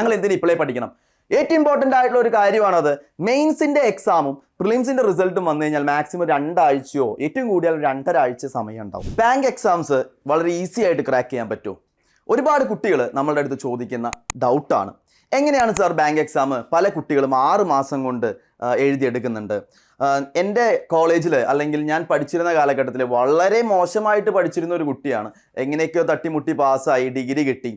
ഞങ്ങൾ എന്തിനു ഇപ്പോഴേ പഠിക്കണം? ഏറ്റവും ഇമ്പോർട്ടൻ്റ് ആയിട്ടുള്ള ഒരു കാര്യമാണത്. മെയിൻസിന്റെ എക്സാമും പ്രിലിംസിന്റെ റിസൾട്ടും വന്നു കഴിഞ്ഞാൽ മാക്സിമം 2 ആഴ്ചയോ ഏറ്റവും കൂടിയാൽ 2.5 ആഴ്ച സമയം ഉണ്ടാവും. ബാങ്ക് എക്സാംസ് വളരെ ഈസി ആയിട്ട് ക്രാക്ക് ചെയ്യാൻ പറ്റുമോ? ഒരുപാട് കുട്ടികൾ നമ്മളുടെ അടുത്ത് ചോദിക്കുന്ന ഡൗട്ടാണ്. എങ്ങനെയാണ് സാർ ബാങ്ക് എക്സാം? പല കുട്ടികളും 6 മാസം കൊണ്ട് എഴുതിയെടുക്കുന്നുണ്ട്. എൻ്റെ കോളേജിൽ അല്ലെങ്കിൽ ഞാൻ പഠിച്ചിരുന്ന കാലഘട്ടത്തിൽ വളരെ മോശമായിട്ട് പഠിച്ചിരുന്ന ഒരു കുട്ടിയാണ്. എങ്ങനെയൊക്കെയോ തട്ടിമുട്ടി പാസ്സായി, ഡിഗ്രി കിട്ടി,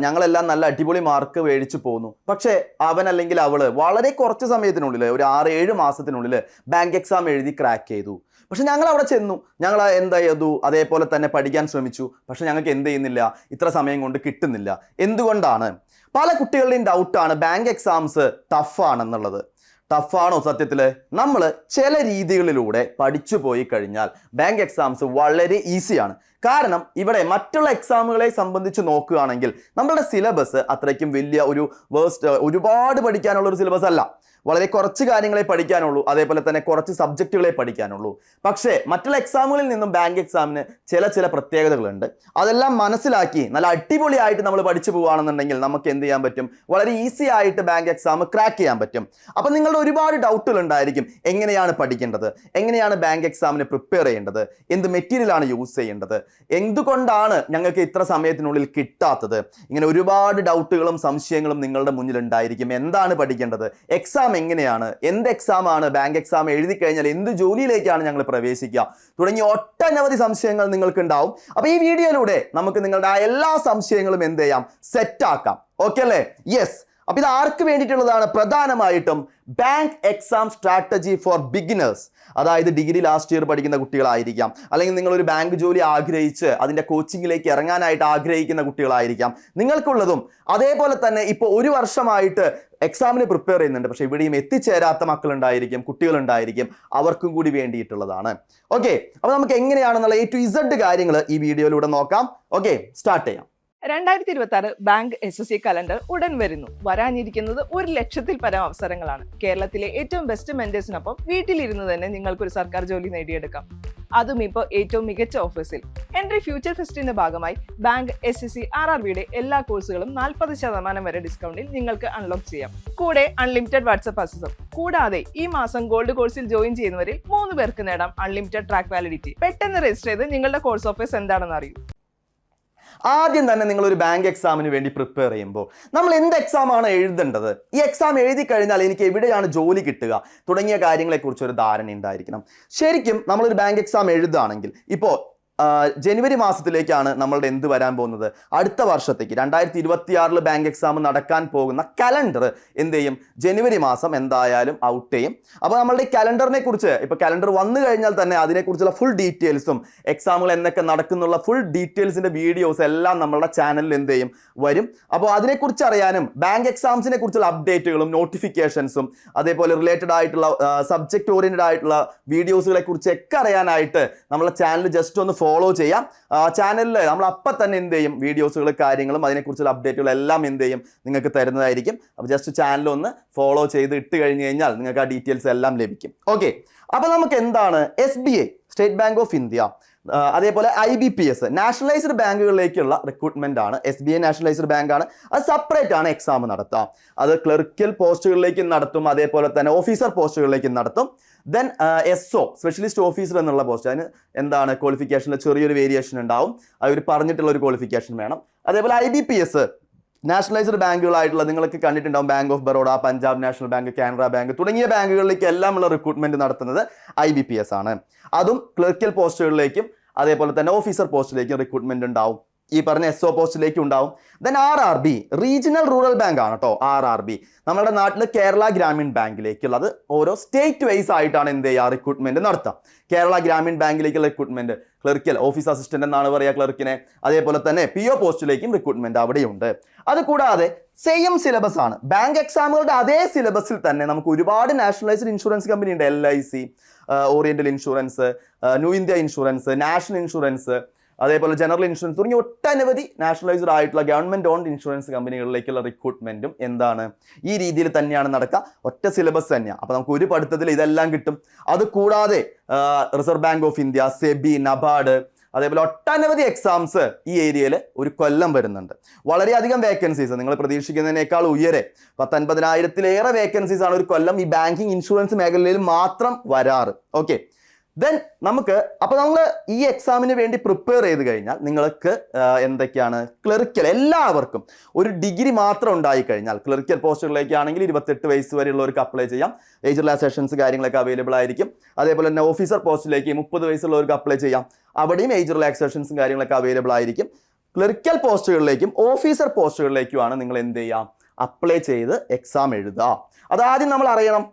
ഞങ്ങളെല്ലാം നല്ല അടിപൊളി മാർക്ക് മേടിച്ചു പോന്നു. പക്ഷേ അവൻ അല്ലെങ്കിൽ അവള് വളരെ കുറച്ച് സമയത്തിനുള്ളിൽ, ഒരു 6-7 മാസത്തിനുള്ളിൽ ബാങ്ക് എക്സാം എഴുതി ക്രാക്ക് ചെയ്തു. പക്ഷെ ഞങ്ങൾ അവിടെ ചെന്നു, ഞങ്ങൾ എന്താ ചെയ്തു, അതേപോലെ തന്നെ പഠിക്കാൻ ശ്രമിച്ചു. പക്ഷെ ഞങ്ങൾക്ക് എന്ത് ചെയ്യുന്നില്ല, ഇത്ര സമയം കൊണ്ട് കിട്ടുന്നില്ല. എന്തുകൊണ്ടാണ്? പല കുട്ടികളുടെയും ഡൗട്ടാണ് ബാങ്ക് എക്സാംസ് ടഫാണെന്നുള്ളത്. ടഫാണോ? സത്യത്തിൽ നമ്മൾ ചില രീതികളിലൂടെ പഠിച്ചു പോയി കഴിഞ്ഞാൽ ബാങ്ക് എക്സാംസ് വളരെ ഈസിയാണ്. കാരണം ഇവിടെ മറ്റുള്ള എക്സാമുകളെ സംബന്ധിച്ച് നോക്കുകയാണെങ്കിൽ നമ്മളുടെ സിലബസ് അത്രയ്ക്കും വലിയ ഒരുപാട് പഠിക്കാനുള്ള ഒരു സിലബസ് അല്ല. വളരെ കുറച്ച് കാര്യങ്ങളെ പഠിക്കാനുള്ളൂ, അതേപോലെ തന്നെ കുറച്ച് സബ്ജക്റ്റുകളെ പഠിക്കാനുള്ളൂ. പക്ഷേ മറ്റുള്ള എക്സാമുകളിൽ നിന്നും ബാങ്ക് എക്സാമിന് ചില പ്രത്യേകതകളുണ്ട്. അതെല്ലാം മനസ്സിലാക്കി നല്ല അടിപൊളിയായിട്ട് നമ്മൾ പഠിച്ചു പോവുകയാണെന്നുണ്ടെങ്കിൽ നമുക്ക് എന്ത് ചെയ്യാൻ പറ്റും? വളരെ ഈസി ആയിട്ട് ബാങ്ക് എക്സാം ക്രാക്ക് ചെയ്യാൻ പറ്റും. അപ്പം നിങ്ങളുടെ ഒരുപാട് ഡൗട്ടുകൾ ഉണ്ടായിരിക്കും. എങ്ങനെയാണ് പഠിക്കേണ്ടത്? എങ്ങനെയാണ് ബാങ്ക് എക്സാമിന് പ്രിപ്പയർ ചെയ്യേണ്ടത്? എന്ത് മെറ്റീരിയലാണ് യൂസ് ചെയ്യേണ്ടത്? എന്തുകൊണ്ടാണ് ഞങ്ങൾക്ക് ഇത്ര സമയത്തിനുള്ളിൽ കിട്ടാത്തത്? ഇങ്ങനെ ഒരുപാട് ഡൗട്ടുകളും സംശയങ്ങളും നിങ്ങളുടെ മുന്നിൽ ഉണ്ടായിരിക്കും. എന്താണ് പഠിക്കേണ്ടത്? എക്സാം എങ്ങനെയാണ്? എന്ത് എക്സാം ആണ്? ബാങ്ക് എക്സാം എഴുതി കഴിഞ്ഞാൽ എന്ത് ജോലിയിലേക്കാണ് ഞങ്ങൾ പ്രവേശിക്കുക? തുടങ്ങിയ ഒട്ടനവധി സംശയങ്ങൾ നിങ്ങൾക്ക് ഉണ്ടാവും. അപ്പൊ ഈ വീഡിയോയിലൂടെ നമുക്ക് നിങ്ങളുടെ ആ എല്ലാ സംശയങ്ങളും എന്ത് ചെയ്യാം? സെറ്റ് ആക്കാം. ഓക്കെ അല്ലേ? യെസ്. അപ്പൊ ഇത് ആർക്ക് വേണ്ടിയിട്ടുള്ളതാണ്? പ്രധാനമായിട്ടും bank exam strategy for beginners. അതായത് ഡിഗ്രി ലാസ്റ്റ് ഇയർ പഠിക്കുന്ന കുട്ടികളായിരിക്കാം, അല്ലെങ്കിൽ നിങ്ങളൊരു ബാങ്ക് ജോലി ആഗ്രഹിച്ച് അതിൻ്റെ കോച്ചിങ്ങിലേക്ക് ഇറങ്ങാനായിട്ട് ആഗ്രഹിക്കുന്ന കുട്ടികളായിരിക്കാം നിങ്ങൾക്കുള്ളതും. അതേപോലെ തന്നെ ഇപ്പോൾ 1 വർഷമായിട്ട് എക്സാമിന് പ്രിപ്പയർ ചെയ്യുന്നുണ്ട്, പക്ഷേ ഇവിടെയും എത്തിച്ചേരാത്ത മക്കളുണ്ടായിരിക്കും, കുട്ടികളുണ്ടായിരിക്കും. അവർക്കും കൂടി വേണ്ടിയിട്ടുള്ളതാണ്. ഓക്കെ, അപ്പോൾ നമുക്ക് എങ്ങനെയാണെന്നുള്ള A to Z കാര്യങ്ങൾ ഈ വീഡിയോയിലൂടെ നോക്കാം. ഓക്കെ, സ്റ്റാർട്ട് ചെയ്യാം. 2026 ബാങ്ക് SSC കലണ്ടർ ഉടൻ വരുന്നു. വരാനിരിക്കുന്നത് 1 ലക്ഷത്തിൽ പരം അവസരങ്ങളാണ്. കേരളത്തിലെ ഏറ്റവും ബെസ്റ്റ് മെന്റേഴ്സിനൊപ്പം വീട്ടിലിരുന്ന് തന്നെ നിങ്ങൾക്കൊരു സർക്കാർ ജോലി നേടിയെടുക്കാം. അതും ഇപ്പോൾ ഏറ്റവും മികച്ച ഓഫേഴ്സിൽ. എൻട്രി ഫ്യൂച്ചർ ഫെസ്റ്റിന്റെ ഭാഗമായി ബാങ്ക് SSC RRBയുടെ എല്ലാ കോഴ്സുകളും 40% വരെ ഡിസ്കൗണ്ടിൽ നിങ്ങൾക്ക് അൺലോക്ക് ചെയ്യാം. കൂടെ അൺലിമിറ്റഡ് വാട്സ്ആപ്പ് അക്സസും. കൂടാതെ ഈ മാസം ഗോൾഡ് കോഴ്സിൽ ജോയിൻ ചെയ്യുന്നവരിൽ 3 പേർക്ക് നേടാം അൺലിമിറ്റഡ് ട്രാക്ക് വാലിഡിറ്റി. പെട്ടെന്ന് രജിസ്റ്റർ ചെയ്ത് നിങ്ങളുടെ കോഴ്സ് ഓഫേഴ്സ് എന്താണെന്ന് അറിയൂ. ആദ്യം തന്നെ നിങ്ങളൊരു ബാങ്ക് എക്സാമിന് വേണ്ടി പ്രിപ്പയർ ചെയ്യുമ്പോൾ നമ്മൾ എന്ത് എക്സാമാണ് എഴുതേണ്ടത്? ഈ എക്സാം എഴുതി കഴിഞ്ഞാൽ എനിക്ക് എവിടെയാണ് ജോലി കിട്ടുക തുടങ്ങിയ കാര്യങ്ങളെക്കുറിച്ച് ഒരു ധാരണ ഉണ്ടായിരിക്കണം. ശരിക്കും നമ്മളൊരു ബാങ്ക് എക്സാം എഴുതുകയാണെങ്കിൽ ഇപ്പോൾ ജനുവരി മാസത്തിലേക്കാണ് നമ്മളുടെ എന്ത് വരാൻ പോകുന്നത്? അടുത്ത വർഷത്തേക്ക് 2026 ബാങ്ക് എക്സാം നടക്കാൻ പോകുന്ന കലണ്ടർ എന്ത് ചെയ്യും? ജനുവരി മാസം എന്തായാലും ഔട്ട് ചെയ്യും. അപ്പോൾ നമ്മളുടെ കലണ്ടറിനെ കുറിച്ച് ഇപ്പോൾ കലണ്ടർ വന്നു കഴിഞ്ഞാൽ തന്നെ അതിനെക്കുറിച്ചുള്ള ഫുൾ ഡീറ്റെയിൽസും എക്സാമുകൾ എന്നൊക്കെ നടക്കുന്നുള്ള ഫുൾ ഡീറ്റെയിൽസിൻ്റെ വീഡിയോസ് എല്ലാം നമ്മളുടെ ചാനലിൽ എന്ത് ചെയ്യും? വരും. അപ്പോൾ അതിനെക്കുറിച്ച് അറിയാനും ബാങ്ക് എക്സാംസിനെ കുറിച്ചുള്ള അപ്ഡേറ്റുകളും നോട്ടിഫിക്കേഷൻസും അതേപോലെ റിലേറ്റഡ് ആയിട്ടുള്ള സബ്ജക്റ്റ് ഓറിയൻറ്റഡ് ആയിട്ടുള്ള വീഡിയോസുകളെ കുറിച്ചൊക്കെ അറിയാനായിട്ട് നമ്മളെ ചാനൽ ജസ്റ്റ് ഒന്ന് ഫോളോ ചെയ്യാം. ചാനലിൽ നമ്മൾ അപ്പം തന്നെ എന്ത് ചെയ്യും? വീഡിയോസുകൾ, കാര്യങ്ങളും അതിനെക്കുറിച്ചുള്ള അപ്ഡേറ്റുകൾ എല്ലാം എന്ത് ചെയ്യും? നിങ്ങൾക്ക് തരുന്നതായിരിക്കും. അപ്പോൾ ജസ്റ്റ് ചാനൽ ഒന്ന് ഫോളോ ചെയ്ത് ഇട്ട് കഴിഞ്ഞ് കഴിഞ്ഞാൽ നിങ്ങൾക്ക് ആ ഡീറ്റെയിൽസ് എല്ലാം ലഭിക്കും. ഓക്കെ, അപ്പോൾ നമുക്ക് എന്താണ് SBI state bank of India, അതേപോലെ IBPS നാഷണലൈസ്ഡ് ബാങ്കുകളിലേക്കുള്ള റിക്രൂട്ട്മെന്റ് ആണ്. SBI നാഷണലൈസ്ഡ് ബാങ്ക് ആണ്. അത് സെപ്പറേറ്റ് ആണ് എക്സാം നടത്തുക. അത് ക്ലർക്കൽ പോസ്റ്റുകളിലേക്ക് നടത്തും, അതേപോലെ തന്നെ ഓഫീസർ പോസ്റ്റുകളിലേക്ക് നടത്തും. ദെൻ SO സ്പെഷ്യലിസ്റ്റ് ഓഫീസർ എന്നുള്ള പോസ്റ്റ്, അതിന് എന്താണ് ക്വാളിഫിക്കേഷനിൽ ചെറിയൊരു വേരിയേഷൻ ഉണ്ടാവും. അവർ പറഞ്ഞിട്ടുള്ള ഒരു ക്വാളിഫിക്കേഷൻ വേണം. അതേപോലെ IBPS നാഷണലൈസ്ഡ് ബാങ്കുകളായിട്ടുള്ള നിങ്ങൾക്ക് കണ്ടിട്ടുണ്ടാവും, bank of Baroda, Punjab national bank, Canara bank തുടങ്ങിയ ബാങ്കുകളിലേക്ക് എല്ലാം ഉള്ള റിക്രൂട്ട്മെന്റ് നടത്തുന്നത് IBPS ആണ്. അതും ക്ലർക്കൽ പോസ്റ്റുകളിലേക്കും അതേപോലെ തന്നെ ഓഫീസർ പോസ്റ്റിലേക്കും റിക്രൂട്ട്മെന്റ് ഉണ്ടാവും. ഈ പറഞ്ഞ SO പോസ്റ്റിലേക്കും ഉണ്ടാവും. Then RRB regional rural bank ആണ് കേട്ടോ. RRB നമ്മുടെ നാട്ടിൽ കേരള ഗ്രാമീൺ ബാങ്കിലേക്കുള്ളത് ഓരോ സ്റ്റേറ്റ് വൈസ് ആയിട്ടാണ് എന്ത് ചെയ്യുക? റിക്രൂട്ട്മെന്റ് നടത്തുക. കേരള ഗ്രാമീൺ ബാങ്കിലേക്കുള്ള റിക്രൂട്ട്മെന്റ് ക്ലർക്കൽ ഓഫീസ് അസിസ്റ്റന്റ് എന്നാണ് പറയുക ക്ലർക്കിനെ. അതേപോലെ തന്നെ PO പോസ്റ്റിലേക്കും റിക്രൂട്ട്മെന്റ് അവിടെയുണ്ട്. അതുകൂടാതെ സെയിം സിലബസ് ആണ്. ബാങ്ക് എക്സാമുകളുടെ അതേ സിലബസിൽ തന്നെ നമുക്ക് ഒരുപാട് നാഷണലൈസ്ഡ് ഇൻഷുറൻസ് കമ്പനി ഉണ്ട്. LIC, oriental insurance, new India insurance, national insurance, അതേപോലെ ജനറൽ ഇൻഷുറൻസ് തുടങ്ങിയ ഒട്ടനവധി നാഷണലൈസ്ഡ് ആയിട്ടുള്ള ഗവൺമെന്റ് ഓൺഡ് ഇൻഷുറൻസ് കമ്പനികളിലേക്കുള്ള റിക്രൂട്ട്മെന്റും എന്താണ്? ഈ രീതിയിൽ തന്നെയാണ് നടക്കുക. ഒറ്റ സിലബസ് തന്നെയാണ്. അപ്പോൾ നമുക്ക് ഒരു പഠിത്തത്തിൽ ഇതെല്ലാം കിട്ടും. അത് കൂടാതെ reserve bank of India, SEBI, NABARD, അതേപോലെ ഒട്ടനവധി എക്സാംസ് ഈ ഏരിയയിൽ ഒരു കൊല്ലം വരുന്നുണ്ട്. വളരെയധികം വേക്കൻസീസ് നിങ്ങൾ പ്രതീക്ഷിക്കുന്നതിനേക്കാൾ ഉയരെ 150,000-ലേറെ വേക്കൻസീസ് ആണ് ഒരു കൊല്ലം ഈ ബാങ്കിങ് ഇൻഷുറൻസ് മേഖലയിൽ മാത്രം വരാറ്. ഓക്കെ, ദെൻ നമുക്ക് അപ്പോൾ നമ്മൾ ഈ എക്സാമിന് വേണ്ടി പ്രിപ്പയർ ചെയ്ത് കഴിഞ്ഞാൽ നിങ്ങൾക്ക് എന്തൊക്കെയാണ് ക്ലറിക്കൽ എല്ലാവർക്കും ഒരു ഡിഗ്രി മാത്രം ഉണ്ടായി കഴിഞ്ഞാൽ ക്ലറിക്കൽ പോസ്റ്റുകളിലേക്കാണെങ്കിൽ 28 വയസ്സ് വരെയുള്ളവർക്ക് അപ്ലൈ ചെയ്യാം. ഏജ് റിലാക്സേഷൻസ് കാര്യങ്ങളൊക്കെ അവൈലബിൾ ആയിരിക്കും. അതേപോലെ തന്നെ ഓഫീസർ പോസ്റ്റിലേക്ക് 30 വയസ്സുള്ളവർക്ക് അപ്ലൈ ചെയ്യാം. അവിടെയും ഏജ് റിലാക്സേഷൻസും കാര്യങ്ങളൊക്കെ അവൈലബിൾ ആയിരിക്കും. ക്ലറിക്കൽ പോസ്റ്റുകളിലേക്കും ഓഫീസർ പോസ്റ്റുകളിലേക്കുമാണ് നിങ്ങൾ എന്ത് ചെയ്യാം അപ്ലൈ ചെയ്ത് എക്സാം എഴുതുക. അതാദ്യം നമ്മൾ അറിയണം.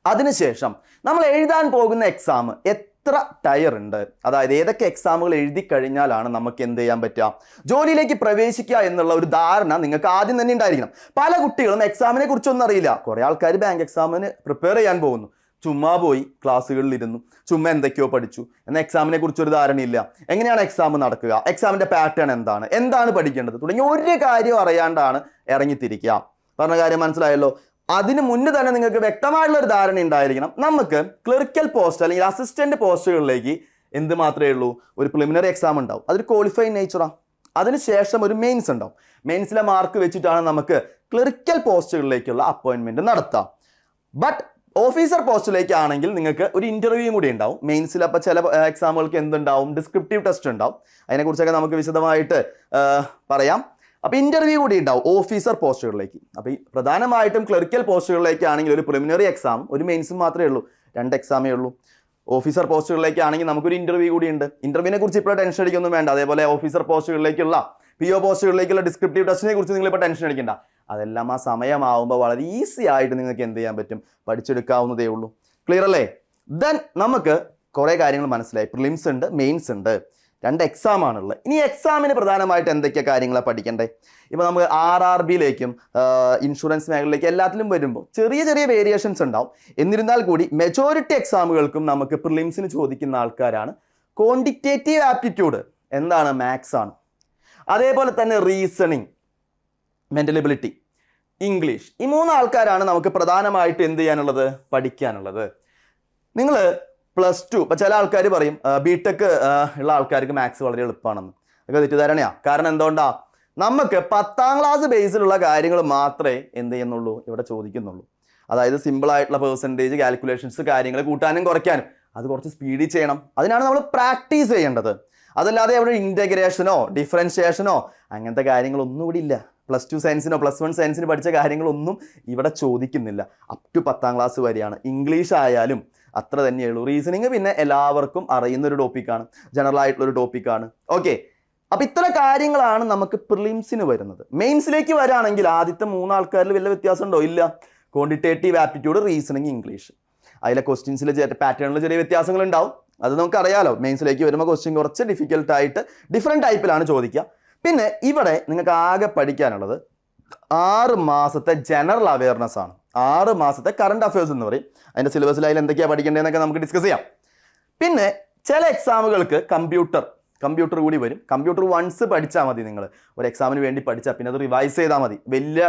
അതിനുശേഷം നമ്മൾ എഴുതാൻ പോകുന്ന എക്സാം എത്ര ടയർ ഉണ്ട്, അതായത് ഏതൊക്കെ എക്സാമുകൾ എഴുതി കഴിഞ്ഞാലാണ് നമുക്ക് എന്ത് ചെയ്യാൻ പറ്റുക ജോലിയിലേക്ക് പ്രവേശിക്കുക എന്നുള്ള ഒരു ധാരണ നിങ്ങൾക്ക് ആദ്യം തന്നെ ഉണ്ടായിരിക്കണം. പല കുട്ടികളും എക്സാമിനെ കുറിച്ചൊന്നും അറിയില്ല. കുറേ ആൾക്കാർ ബാങ്ക് എക്സാമിന് പ്രിപ്പയർ ചെയ്യാൻ പോകുന്നു, ചുമ്മാ പോയി ക്ലാസ്സുകളിൽ ഇരുന്നു, ചുമ്മാ എന്തൊക്കെയോ പഠിച്ചു, എന്നാൽ എക്സാമിനെ കുറിച്ചൊരു ധാരണയില്ല. എങ്ങനെയാണ് എക്സാം നടക്കുക, എക്സാമിന്റെ പാറ്റേൺ എന്താണ് പഠിക്കേണ്ടത് തുടങ്ങിയ ഒരു കാര്യം അറിയാണ്ടാണ് ഇറങ്ങിത്തിരിക്കുക. പറഞ്ഞ കാര്യം മനസ്സിലായല്ലോ. അതിന് മുന്നേ തന്നെ നിങ്ങൾക്ക് വ്യക്തമായിട്ടുള്ള ഒരു ധാരണ ഉണ്ടായിരിക്കണം. നമുക്ക് ക്ലറിക്കൽ പോസ്റ്റ് അല്ലെങ്കിൽ അസിസ്റ്റന്റ് പോസ്റ്റുകളിലേക്ക് എന്ത് മാത്രമേ ഉള്ളൂ, ഒരു പ്രിലിമിനറി എക്സാം ഉണ്ടാവും, അതൊരു ക്വാളിഫൈഡ് നേച്ചറാണ്. അതിനുശേഷം ഒരു മെയിൻസ് ഉണ്ടാവും. മെയിൻസിലെ മാർക്ക് വെച്ചിട്ടാണ് നമുക്ക് ക്ലറിക്കൽ പോസ്റ്റുകളിലേക്കുള്ള അപ്പോയിൻമെന്റ് നടത്താം. ബട്ട് ഓഫീസർ പോസ്റ്റിലേക്കാണെങ്കിൽ നിങ്ങൾക്ക് ഒരു ഇന്റർവ്യൂ കൂടി ഉണ്ടാവും. മെയിൻസിൽ അപ്പോൾ ചില എക്സാമുകൾക്ക് എന്തുണ്ടാവും, ഡിസ്ക്രിപ്റ്റീവ് ടെസ്റ്റ് ഉണ്ടാവും. അതിനെക്കുറിച്ചൊക്കെ നമുക്ക് വിശദമായിട്ട് പറയാം. അപ്പോൾ ഇന്റർവ്യൂ കൂടി ഉണ്ടാവും ഓഫീസർ പോസ്റ്റുകളിലേക്ക്. അപ്പോൾ ഈ പ്രധാനമായിട്ടും ക്ലറിക്കൽ പോസ്റ്റുകളിലേക്കാണെങ്കിൽ ഒരു പ്രിലിമിനറി എക്സാം ഒരു മെയിൻസും മാത്രമേ ഉള്ളൂ, 2 എക്സാമേ ഉള്ളൂ. ഓഫീസർ പോസ്റ്റുകളിലേക്കാണെങ്കിൽ നമുക്കൊരു ഇന്റർവ്യൂ കൂടി ഉണ്ട്. ഇന്റർവ്യൂവിനെ കുറിച്ച് ഇപ്പോൾ ടെൻഷൻ അടിക്കൊന്നും വേണ്ട. അതേപോലെ ഓഫീസർ പോസ്റ്റുകളിലേക്കുള്ള PO പോസ്റ്റുകളിലേക്കുള്ള ഡിസ്ക്രിപ്റ്റീവ് ടെസ്റ്റിനെ കുറിച്ച് നിങ്ങളിപ്പോൾ ടെൻഷൻ അടിക്കണ്ട. അതെല്ലാം ആ സമയമാവുമ്പോൾ വളരെ ഈസി ആയിട്ട് നിങ്ങൾക്ക് എന്ത് ചെയ്യാൻ പറ്റും, പഠിച്ചെടുക്കാവുന്നതേ ഉള്ളൂ. ക്ലിയർ അല്ലേ? ദെൻ നമുക്ക് കുറേ കാര്യങ്ങൾ മനസ്സിലായി. പ്രിലിംസ് ഉണ്ട്, മെയിൻസ് ഉണ്ട്, 2 എക്സാം ആണുള്ളത്. ഇനി എക്സാമിന് പ്രധാനമായിട്ട് എന്തൊക്കെ കാര്യങ്ങളാണ് പഠിക്കേണ്ടത്? ഇപ്പോൾ നമുക്ക് RRBയിലേക്കും ഇൻഷുറൻസ് മേഖലയിലേക്ക് എല്ലാത്തിലും വരുമ്പോൾ ചെറിയ ചെറിയ വേരിയേഷൻസ് ഉണ്ടാവും. എന്നിരുന്നാൽ കൂടി മെജോറിറ്റി എക്സാമുകൾക്കും നമുക്ക് പ്രിലിംസിന് ചോദിക്കുന്ന ആൾക്കാരാണ് ക്വാണ്ടിറ്റേറ്റീവ് ആപ്റ്റിറ്റ്യൂഡ്, എന്താണ് മാത്സ് ആണ്. അതേപോലെ തന്നെ റീസണിങ്, മെൻ്റൽ എബിലിറ്റി, ഇംഗ്ലീഷ്. ഈ 3 ആൾക്കാരാണ് നമുക്ക് പ്രധാനമായിട്ട് എന്ത് ചെയ്യാനുള്ളത്, പഠിക്കാനുള്ളത്. നിങ്ങൾ +2 ഇപ്പം ചില ആൾക്കാർ പറയും BTech ഉള്ള ആൾക്കാർക്ക് മാത്സ് വളരെ എളുപ്പമാണെന്ന്. അതൊക്കെ തെറ്റിദ്ധാരണയാണ്. കാരണം എന്തുകൊണ്ടാണ്, നമുക്ക് 10ാം ക്ലാസ് ബേസിലുള്ള കാര്യങ്ങൾ മാത്രമേ എന്ത് ചെയ്യുന്നുള്ളൂ ഇവിടെ ചോദിക്കുന്നുള്ളൂ. അതായത് സിമ്പിളായിട്ടുള്ള പെർസെൻറ്റേജ് കാൽക്കുലേഷൻസ്, കാര്യങ്ങൾ കൂട്ടാനും കുറയ്ക്കാനും അത് കുറച്ച് സ്പീഡിൽ ചെയ്യണം. അതിനാണ് നമ്മൾ പ്രാക്ടീസ് ചെയ്യേണ്ടത്. അതല്ലാതെ അവിടെ ഇൻറ്റഗ്രേഷനോ ഡിഫറൻഷിയേഷനോ അങ്ങനത്തെ കാര്യങ്ങളൊന്നും ഇവിടെ ഇല്ല. +2 സയൻസിനോ +1 സയൻസിന് പഠിച്ച കാര്യങ്ങളൊന്നും ഇവിടെ ചോദിക്കുന്നില്ല. അപ് ടു 10ാം ക്ലാസ് വരെയാണ്. ഇംഗ്ലീഷ് ആയാലും അത്ര തന്നെയുള്ളൂ. റീസണിങ് പിന്നെ എല്ലാവർക്കും അറിയുന്ന ഒരു ടോപ്പിക്കാണ്, ജനറൽ ആയിട്ടുള്ളൊരു ടോപ്പിക്കാണ്. ഓക്കെ, അപ്പോൾ ഇത്ര കാര്യങ്ങളാണ് നമുക്ക് പ്രിലിംസിന് വരുന്നത്. മെയിൻസിലേക്ക് വരാണെങ്കിൽ ആദ്യത്തെ 3 ആൾക്കാരിൽ വല്ല വ്യത്യാസം ഉണ്ടോ? ഇല്ല. Quantitative aptitude, reasoning, English. അതിലെ ക്വസ്റ്റ്യൻസിൽ പാറ്റേണിൽ ചെറിയ വ്യത്യാസങ്ങൾ ഉണ്ടാവും. അത് നമുക്കറിയാലോ. മെയിൻസിലേക്ക് വരുമ്പോൾ ക്വസ്റ്റ്യൻ കുറച്ച് ഡിഫിക്കൽട്ടായിട്ട് ഡിഫറെൻറ്റ് ടൈപ്പിലാണ് ചോദിക്കുക. പിന്നെ ഇവിടെ നിങ്ങൾക്ക് ആകെ പഠിക്കാനുള്ളത് 6 മാസത്തെ ജനറൽ അവയർനെസ് ആണ്. 6 മാസത്തെ കറണ്ട് അഫയേഴ്സ് എന്ന് പറയും. അതിൻ്റെ സിലബസിൽ അതിൽ എന്തൊക്കെയാണ് പഠിക്കേണ്ടതെന്നൊക്കെ നമുക്ക് ഡിസ്കസ് ചെയ്യാം. പിന്നെ ചില എക്സാമുകൾക്ക് കമ്പ്യൂട്ടർ കൂടി വരും. കമ്പ്യൂട്ടർ വൺസ് പഠിച്ചാൽ മതി. നിങ്ങൾ ഒരു എക്സാമിന് വേണ്ടി പഠിച്ചാൽ പിന്നെ അത് റിവൈസ് ചെയ്താൽ മതി. വലിയ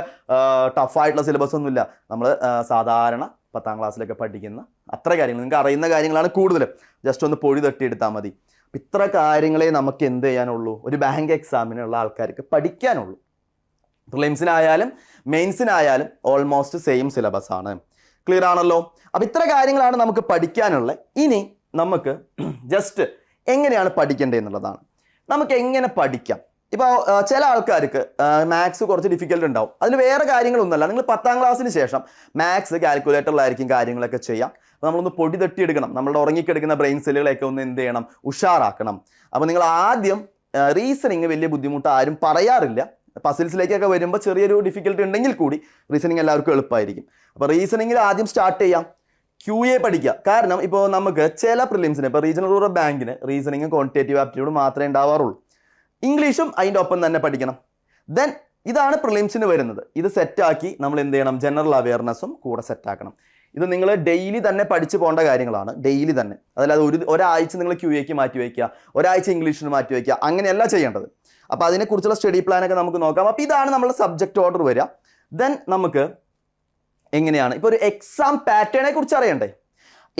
ടഫായിട്ടുള്ള സിലബസ് ഒന്നുമില്ല. നമ്മൾ സാധാരണ 10ാം ക്ലാസ്സിലൊക്കെ പഠിക്കുന്ന അത്ര കാര്യങ്ങൾ, നിങ്ങൾക്ക് അറിയുന്ന കാര്യങ്ങളാണ് കൂടുതലും. ജസ്റ്റ് ഒന്ന് പൊടി തട്ടിയെടുത്താൽ മതി. ഇത്ര കാര്യങ്ങളെ നമുക്ക് എന്ത് ചെയ്യാനുള്ളൂ, ഒരു ബാങ്ക് എക്സാമിനുള്ള ആൾക്കാർക്ക് പഠിക്കാനുള്ളൂ. പ്രിലിംസിനായാലും മെയിൻസിനായാലും ഓൾമോസ്റ്റ് സെയിം സിലബസ് ആണ്. ക്ലിയർ ആണല്ലോ? അപ്പോൾ ഇത്ര കാര്യങ്ങളാണ് നമുക്ക് പഠിക്കാനുള്ളത്. ഇനി നമുക്ക് ജസ്റ്റ് എങ്ങനെയാണ് പഠിക്കേണ്ടത് എന്നുള്ളതാണ്. നമുക്ക് എങ്ങനെ പഠിക്കാം? ഇപ്പോൾ ചില ആൾക്കാർക്ക് മാത്സ് കുറച്ച് ഡിഫിക്കൽട്ട് ഉണ്ടാവും. അതിന് വേറെ കാര്യങ്ങളൊന്നുമല്ല. നിങ്ങൾ 10ാം ക്ലാസ്സിന് ശേഷം മാത്സ് കാൽക്കുലേറ്ററിലായിരിക്കും കാര്യങ്ങളൊക്കെ ചെയ്യാം. അപ്പോൾ നമ്മളൊന്ന് പൊടി തട്ടിയെടുക്കണം. നമ്മളുടെ ഉറങ്ങിക്കെടുക്കുന്ന ബ്രെയിൻ സെല്ലുകളെയൊക്കെ ഒന്ന് എന്ത് ചെയ്യണം, ഉഷാറാക്കണം. അപ്പോൾ നിങ്ങൾ ആദ്യം റീസണിങ് വലിയ ബുദ്ധിമുട്ട് ആരും പറയാറില്ല. പസിൽസിലേക്കൊക്കെ വരുമ്പോൾ ചെറിയൊരു ഡിഫിക്കൽട്ടി ഉണ്ടെങ്കിൽ കൂടി റീസണിങ് എല്ലാവർക്കും എളുപ്പമായിരിക്കും. അപ്പോൾ റീസണിങ്ങിൽ ആദ്യം സ്റ്റാർട്ട് ചെയ്യാം. QA പഠിക്കുക. കാരണം ഇപ്പോൾ നമുക്ക് ചില പ്രിലിംസിന്, ഇപ്പോൾ റീജിയണൽ റൂറൽ ബാങ്കിന് റീസണിങ്ങും ക്വാണ്ടിറ്റേറ്റീവ് ആപ്റ്റിറ്റ്യൂഡ് മാത്രമേ ഉണ്ടാവാറുള്ളൂ. ഇംഗ്ലീഷും അതിൻ്റെ ഒപ്പം തന്നെ പഠിക്കണം. ദെൻ ഇതാണ് പ്രിലിംസിന് വരുന്നത്. ഇത് സെറ്റാക്കി നമ്മൾ എന്ത് ചെയ്യണം, ജനറൽ അവയർനെസ്സും കൂടെ സെറ്റാക്കണം. ഇത് നിങ്ങൾ ഡെയിലി തന്നെ പഠിച്ചു പോകേണ്ട കാര്യങ്ങളാണ്. ഡെയിലി തന്നെ. അതല്ലാതെ ഒരാഴ്ച നിങ്ങൾ QAക്ക് മാറ്റി വയ്ക്കുക, ഒരാഴ്ച ഇംഗ്ലീഷിന് മാറ്റി വയ്ക്കുക, അങ്ങനെയല്ല ചെയ്യേണ്ടത്. അപ്പോൾ അതിനെക്കുറിച്ചുള്ള സ്റ്റഡി പ്ലാനൊക്കെ നമുക്ക് നോക്കാം. അപ്പോൾ ഇതാണ് നമ്മുടെ സബ്ജക്റ്റ് ഓർഡർ വരിക. ദെൻ നമുക്ക് എങ്ങനെയാണ് ഇപ്പോൾ ഒരു എക്സാം പാറ്റേണെ കുറിച്ച് അറിയണ്ടേ?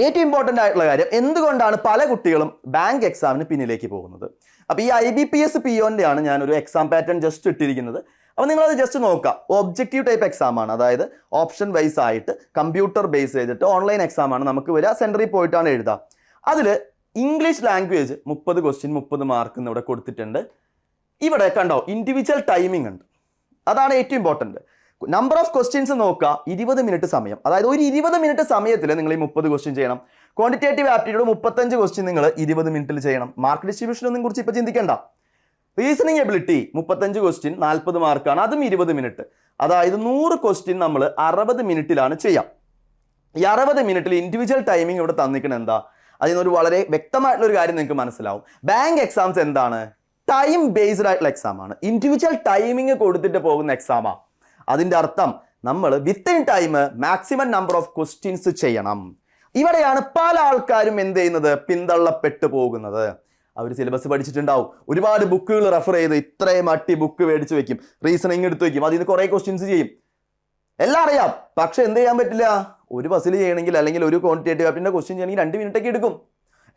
ഏറ്റവും ഇമ്പോർട്ടൻ്റ് ആയിട്ടുള്ള കാര്യം, എന്തുകൊണ്ടാണ് പല കുട്ടികളും ബാങ്ക് എക്സാമിന് പിന്നിലേക്ക് പോകുന്നത്? അപ്പോൾ ഈ IBPS PO ആണ് ഞാനൊരു എക്സാം പാറ്റേൺ ജസ്റ്റ് ഇട്ടിരിക്കുന്നത്. അപ്പോൾ നിങ്ങളത് ജസ്റ്റ് നോക്കുക. ഒബ്ജക്റ്റീവ് ടൈപ്പ് എക്സാം ആണ്, അതായത് ഓപ്ഷൻ വൈസ് ആയിട്ട് കമ്പ്യൂട്ടർ ബേസ് ചെയ്തിട്ട് ഓൺലൈൻ എക്സാം ആണ് നമുക്ക് വരിക. സെൻറ്ററിൽ പോയിട്ടാണ് എഴുതുക. അതിൽ ഇംഗ്ലീഷ് ലാംഗ്വേജ് 30 ക്വസ്റ്റ്യൻ 30 മാർക്ക് ഇവിടെ കൊടുത്തിട്ടുണ്ട്. ഇവിടെ കണ്ടോ ഇൻഡിവിജ്വൽ ടൈമിംഗ് ഉണ്ട്. അതാണ് ഏറ്റവും ഇമ്പോർട്ടൻറ്റ്. നമ്പർ ഓഫ് ക്വസ്റ്റ്യൻസ് നോക്കുക, 20 മിനിറ്റ് സമയം. അതായത് ഒരു 20 മിനിറ്റ് സമയത്തിൽ നിങ്ങൾ ഈ 30 ക്വസ്റ്റ്യൻ ചെയ്യണം. ക്വാണ്ടിറ്റേറ്റീവ് ആപ്റ്റിറ്റ്യൂഡ് 35 ക്വസ്റ്റ്യൻ നിങ്ങൾ 20 മിനിറ്റിൽ ചെയ്യണം. മാർക്ക് ഡിസ്ട്രിബ്യൂഷനൊന്നും കുറിച്ച് ഇപ്പോൾ ചിന്തിക്കേണ്ട. റീസണിങ് എബിലിറ്റി 35 ക്വസ്റ്റ്യൻ 40 മാർക്കാണ്, അതും 20 മിനിറ്റ്. അതായത് 100 ക്വസ്റ്റ്യൻ നമ്മൾ 60 മിനിറ്റിലാണ് ചെയ്യാം. ഈ 60 മിനിറ്റിൽ ഇൻഡിവിജ്വൽ ടൈമിംഗ് ഇവിടെ തന്നിരിക്കണം. എന്താ അതിനൊരു വളരെ വ്യക്തമായിട്ടുള്ള ഒരു കാര്യം നിങ്ങൾക്ക് മനസ്സിലാവും. ബാങ്ക് എക്സാംസ് എന്താണ്? ടൈം ബേസ്ഡ് ആയിട്ടുള്ള എക്സാം ആണ്. ഇൻഡിവിജ്വൽ ടൈമിംഗ് കൊടുത്തിട്ട് പോകുന്ന എക്സാമാണ്. അതിൻ്റെ അർത്ഥം നമ്മൾ within time maximum number of questions ചെയ്യണം. ഇവിടെയാണ് പല ആൾക്കാരും എന്ത് ചെയ്യുന്നത്? പിന്തള്ളപ്പെട്ടു പോകുന്നത്. അവർ സിലബസ് പഠിച്ചിട്ടുണ്ടാവും, ഒരുപാട് ബുക്കുകൾ റെഫർ ചെയ്ത് ഇത്രയും അട്ടി ബുക്ക് മേടിച്ച് വെക്കും, റീസണിങ് എടുത്ത് വെക്കും, അതിൽ നിന്ന് കുറേ ക്വസ്റ്റ്യൻസ് ചെയ്യും. എല്ലാം അറിയാം, പക്ഷെ എന്ത് ചെയ്യാൻ പറ്റില്ല? ഒരു പസിൽ ചെയ്യണമെങ്കിൽ അല്ലെങ്കിൽ ഒരു ക്വാണ്ടിറ്റേറ്റീവ് ആപ്റ്റിൻ്റെ ക്വസ്റ്റ്യൻ ചെയ്യണമെങ്കിൽ 2 മിനിറ്റൊക്കെ എടുക്കും.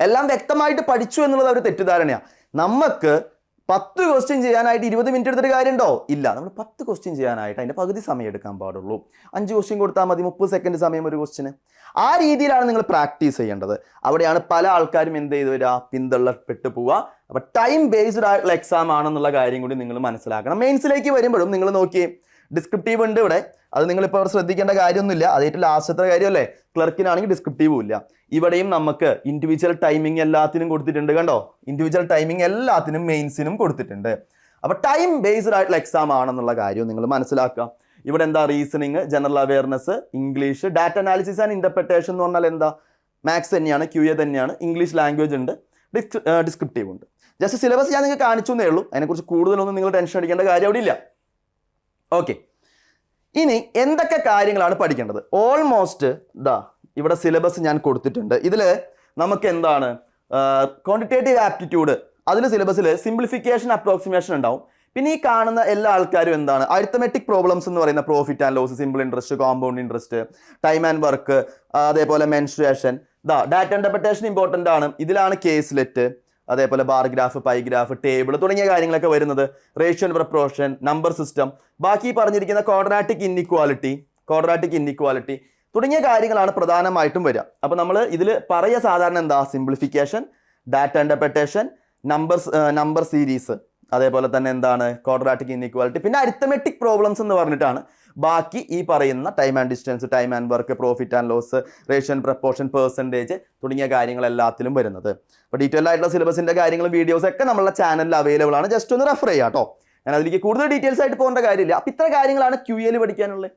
എല്ലാം വ്യക്തമായിട്ട് പഠിച്ചു എന്നുള്ളത് അവർ തെറ്റിദ്ധാരണയാണ്. നമുക്ക് 10 ക്വസ്റ്റ്യൻ ചെയ്യാനായിട്ട് 20 മിനിറ്റ് എടുത്തിട്ട് കാര്യമുണ്ടോ? ഇല്ല. നമ്മൾ 10 ക്വസ്റ്റ്യൻ ചെയ്യാനായിട്ട് അതിൻ്റെ പകുതി സമയം എടുക്കാൻ പാടുള്ളൂ. 5 ക്വസ്റ്റ്യൻ കൊടുത്താൽ മതി, 30 സെക്കൻഡ് സമയം ഒരു ക്വസ്റ്റ്യന്. ആ രീതിയിലാണ് നിങ്ങൾ പ്രാക്ടീസ് ചെയ്യേണ്ടത്. അവിടെയാണ് പല ആൾക്കാരും എന്ത് ചെയ്തു വരിക? പിന്തള്ളപ്പെട്ടു പോവുക. അപ്പോൾ ടൈം ബേസ്ഡ് ആയിട്ടുള്ള എക്സാം ആണെന്നുള്ള കാര്യം കൂടി നിങ്ങൾ മനസ്സിലാക്കണം. മെയിൻസിലേക്ക് വരുമ്പോഴും നിങ്ങൾ നോക്കി, ഡിസ്ക്രിപ്റ്റീവ് ഉണ്ട് ഇവിടെ. അത് നിങ്ങളിപ്പോൾ ശ്രദ്ധിക്കേണ്ട കാര്യമൊന്നുമില്ല. അത് ഏറ്റവും ലാസ്റ്റത്തെ കാര്യമല്ലേ. ക്ലർക്കിനാണെങ്കിൽ ഡിസ്ക്രിപ്റ്റീവും ഇല്ല. ഇവിടെയും നമുക്ക് ഇൻഡിവിജ്വൽ ടൈമിംഗ് എല്ലാത്തിനും കൊടുത്തിട്ടുണ്ട്. കണ്ടോ, ഇൻഡിവിജ്വൽ ടൈമിംഗ് എല്ലാത്തിനും മെയിൻസിനും കൊടുത്തിട്ടുണ്ട്. അപ്പോൾ ടൈം ബേസ്ഡ് ആയിട്ടുള്ള എക്സാം ആണെന്നുള്ള കാര്യം നിങ്ങൾ മനസ്സിലാക്കുക. ഇവിടെ എന്താ? Reasoning, general awareness, English, data analysis and interpretation എന്ന് പറഞ്ഞാൽ എന്താ? മാത്സ് തന്നെയാണ്, QA തന്നെയാണ്. ഇംഗ്ലീഷ് ലാംഗ്വേജ് ഉണ്ട്, ഡിസ്ക്രിപ്റ്റീവ് ഉണ്ട്. ജസ്റ്റ് സിലബസ് ഞാൻ നിങ്ങൾക്ക് കാണിച്ചു എന്നേ ഉള്ളൂ. അതിനെക്കുറിച്ച് കൂടുതലൊന്നും നിങ്ങൾ ടെൻഷൻ അടിക്കേണ്ട കാര്യം അവിടെ ഇല്ല. ഓക്കെ, ഇനി എന്തൊക്കെ കാര്യങ്ങളാണ് പഠിക്കേണ്ടത്? ഓൾമോസ്റ്റ് ഇവിടെ സിലബസ് ഞാൻ കൊടുത്തിട്ടുണ്ട്. ഇതിൽ നമുക്ക് എന്താണ്? ക്വാണ്ടിറ്റേറ്റീവ് ആപ്റ്റിറ്റ്യൂഡ്, അതിൽ സിലബസിൽ സിംപ്ലിഫിക്കേഷൻ, അപ്രോക്സിമേഷൻ ഉണ്ടാവും. പിന്നെ ഈ കാണുന്ന എല്ലാ ആൾക്കാരും എന്താണ്? അരിത്തമെറ്റിക് പ്രോബ്ലംസ് എന്ന് പറയുന്ന profit and loss, simple interest, compound interest, time and work, അതേപോലെ മെൻസ്ട്രുവേഷൻ, ഡാറ്റ ഇന്റർപ്രിട്ടേഷൻ ഇമ്പോർട്ടൻ്റ് ആണ്. ഇതിലാണ് കേസ്ലെറ്റ്, അതേപോലെ ബാർഗ്രാഫ്, പൈഗ്രാഫ്, ടേബിൾ തുടങ്ങിയ കാര്യങ്ങളൊക്കെ വരുന്നത്. Ratio and proportion, number system, ബാക്കി പറഞ്ഞിരിക്കുന്ന ക്വാഡ്രാറ്റിക് ഇന്നിക്വാലിറ്റി തുടങ്ങിയ കാര്യങ്ങളാണ് പ്രധാനമായിട്ടും വരിക. അപ്പോൾ നമ്മൾ ഇതിൽ പറയുക സാധാരണ എന്താ? Simplification, data interpretation, number series, അതേപോലെ തന്നെ എന്താണ്? ക്വാഡ്രാറ്റിക് ഇന്നിക്വാലിറ്റി, പിന്നെ അരിത്തമെറ്റിക് പ്രോബ്ലംസ് എന്ന് പറഞ്ഞിട്ടാണ് ബാക്കി ഈ പറയുന്ന time and distance, time and work, profit and loss, ratio and proportion, percentage തുടങ്ങിയ കാര്യങ്ങളെല്ലാത്തിലും വരുന്നത്. അപ്പോൾ ഡീറ്റെയിൽ ആയിട്ടുള്ള സിലബസിൻ്റെ കാര്യങ്ങളും വീഡിയോസ് ഒക്കെ നമ്മുടെ ചാനലിൽ അവൈലബിൾ ആണ്. ജസ്റ്റ് ഒന്ന് റെഫർ ചെയ്യാം കേട്ടോ. ഞാൻ അതിലേക്ക് കൂടുതൽ ഡീറ്റെയിൽസ് ആയിട്ട് പോകേണ്ട കാര്യമില്ല. അപ്പോൾ ഇത്ര കാര്യങ്ങളാണ് QA പഠിക്കാനുള്ളത്.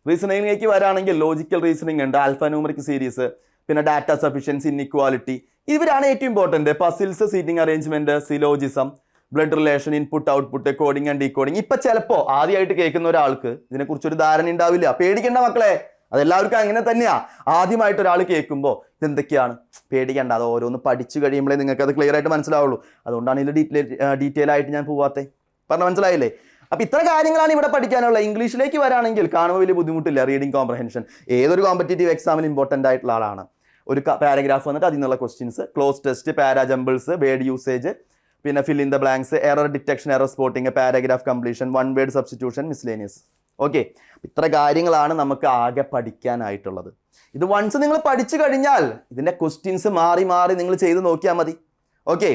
റീസണിങ്ങിലേക്ക് വരാണെങ്കിൽ ലോജിക്കൽ റീസണിങ് ഉണ്ട്, ആൽഫാന്യൂമറിക് സീരീസ്, പിന്നെ ഡാറ്റ സഫിഷ്യൻസി, ഇന്നിക്വാലിറ്റി, ഇവരാണ് ഏറ്റവും important. Puzzles, seating arrangement, syllogism, blood relation, input output, coding and decoding. ഇപ്പം ചിലപ്പോൾ ആദ്യമായിട്ട് കേൾക്കുന്ന ഒരാൾക്ക് ഇതിനെക്കുറിച്ചൊരു ധാരണ ഉണ്ടാവില്ല. പേടിക്കേണ്ട മക്കളെ, അതെല്ലാവർക്കും അങ്ങനെ തന്നെയാണ്. ആദ്യമായിട്ട് ഒരാൾ കേൾക്കുമ്പോൾ ഇതെന്തൊക്കെയാണ്? പേടിക്കേണ്ട, അത് ഓരോന്ന് പഠിച്ചു കഴിയുമ്പോഴേ നിങ്ങൾക്ക് അത് ക്ലിയർ ആയിട്ട് മനസ്സിലാവുള്ളൂ. അതുകൊണ്ടാണ് ഇതിൽ ഡീറ്റെയിൽ ആയിട്ട് ഞാൻ പോവാത്തത്. പറഞ്ഞാൽ മനസ്സിലായില്ലേ? അപ്പോൾ ഇത്ര കാര്യങ്ങളാണ് ഇവിടെ പഠിക്കാനുള്ള. ഇംഗ്ലീഷിലേക്ക് വരാണെങ്കിൽ കാണുമ്പോൾ വലിയ ബുദ്ധിമുട്ടില്ല. റീഡിംഗ് കോംപ്രഹെൻഷൻ ഏതൊരു കോമ്പറ്റേറ്റീവ് എക്സാമിന് ഇമ്പോർട്ടൻ്റ് ആയിട്ടുള്ള ആളാണ്. ഒരു പാരഗ്രാഫ് വന്നിട്ട് അതിൽ നിന്നുള്ള questions, cloze test, para jumbles, word usage, പിന്നെ fill in the blanks, error detection, error spotting, paragraph completion, one word substitution, miscellaneous. Okay, ഇത്ര കാര്യങ്ങളാണ് നമുക്ക് ആകെ പഠിക്കാനായിട്ടുള്ളത്. ഇത് വൺസ് നിങ്ങൾ പഠിച്ചു കഴിഞ്ഞാൽ ഇതിൻ്റെ ക്വസ്റ്റ്യൻസ് മാറി മാറി നിങ്ങൾ ചെയ്ത് നോക്കിയാൽ മതി. ഓക്കെ,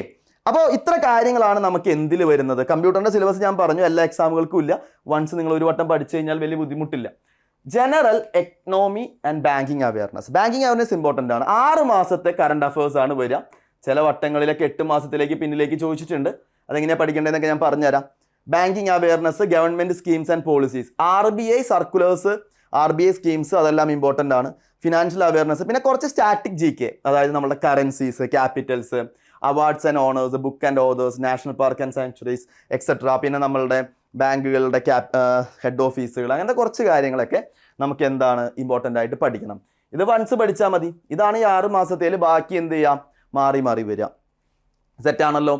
അപ്പോൾ ഇത്ര കാര്യങ്ങളാണ് നമുക്ക് എന്തിൽ വരുന്നത്. കമ്പ്യൂട്ടറിൻ്റെ സിലബസ് ഞാൻ പറഞ്ഞു, എല്ലാ എക്സാമുകൾക്കും ഇല്ല. വൺസ് നിങ്ങൾ ഒരു വട്ടം പഠിച്ചു കഴിഞ്ഞാൽ വലിയ ബുദ്ധിമുട്ടില്ല. General economy and banking awareness important ആണ്. 6 മാസത്തെ കറണ്ട് അഫയേഴ്സ് ആണ് വരിക. ചില വട്ടങ്ങളിലൊക്കെ 8 മാസത്തിലേക്ക് പിന്നിലേക്ക് ചോദിച്ചിട്ടുണ്ട്. അതെങ്ങനെയാണ് പഠിക്കേണ്ടതെന്നൊക്കെ ഞാൻ പറഞ്ഞുതരാം. Banking awareness, government schemes and policies, RBI circulars, RBI schemes, അതെല്ലാം ഇമ്പോർട്ടൻ്റ് ആണ്. ഫിനാൻഷ്യൽ അവയർനെസ്, പിന്നെ കുറച്ച് സ്റ്റാറ്റിക് GK, അതായത് നമ്മുടെ currencies, capitals, awards and honours, book and authors, national park and sanctuaries etcetera. പിന്നെ നമ്മളുടെ ബാങ്കുകളുടെ ഹെഡ് ഓഫീസുകൾ, അങ്ങനത്തെ കുറച്ച് കാര്യങ്ങളൊക്കെ നമുക്ക് എന്താണ് ഇമ്പോർട്ടൻ്റ് ആയിട്ട് പഠിക്കണം. ഇത് വൺസ് പഠിച്ചാൽ മതി. ഇതാണ് ഈ 6 മാസത്തേൽ. ബാക്കി എന്ത് ചെയ്യാം? മാറി മാറി വരിക. സെറ്റാണല്ലോ.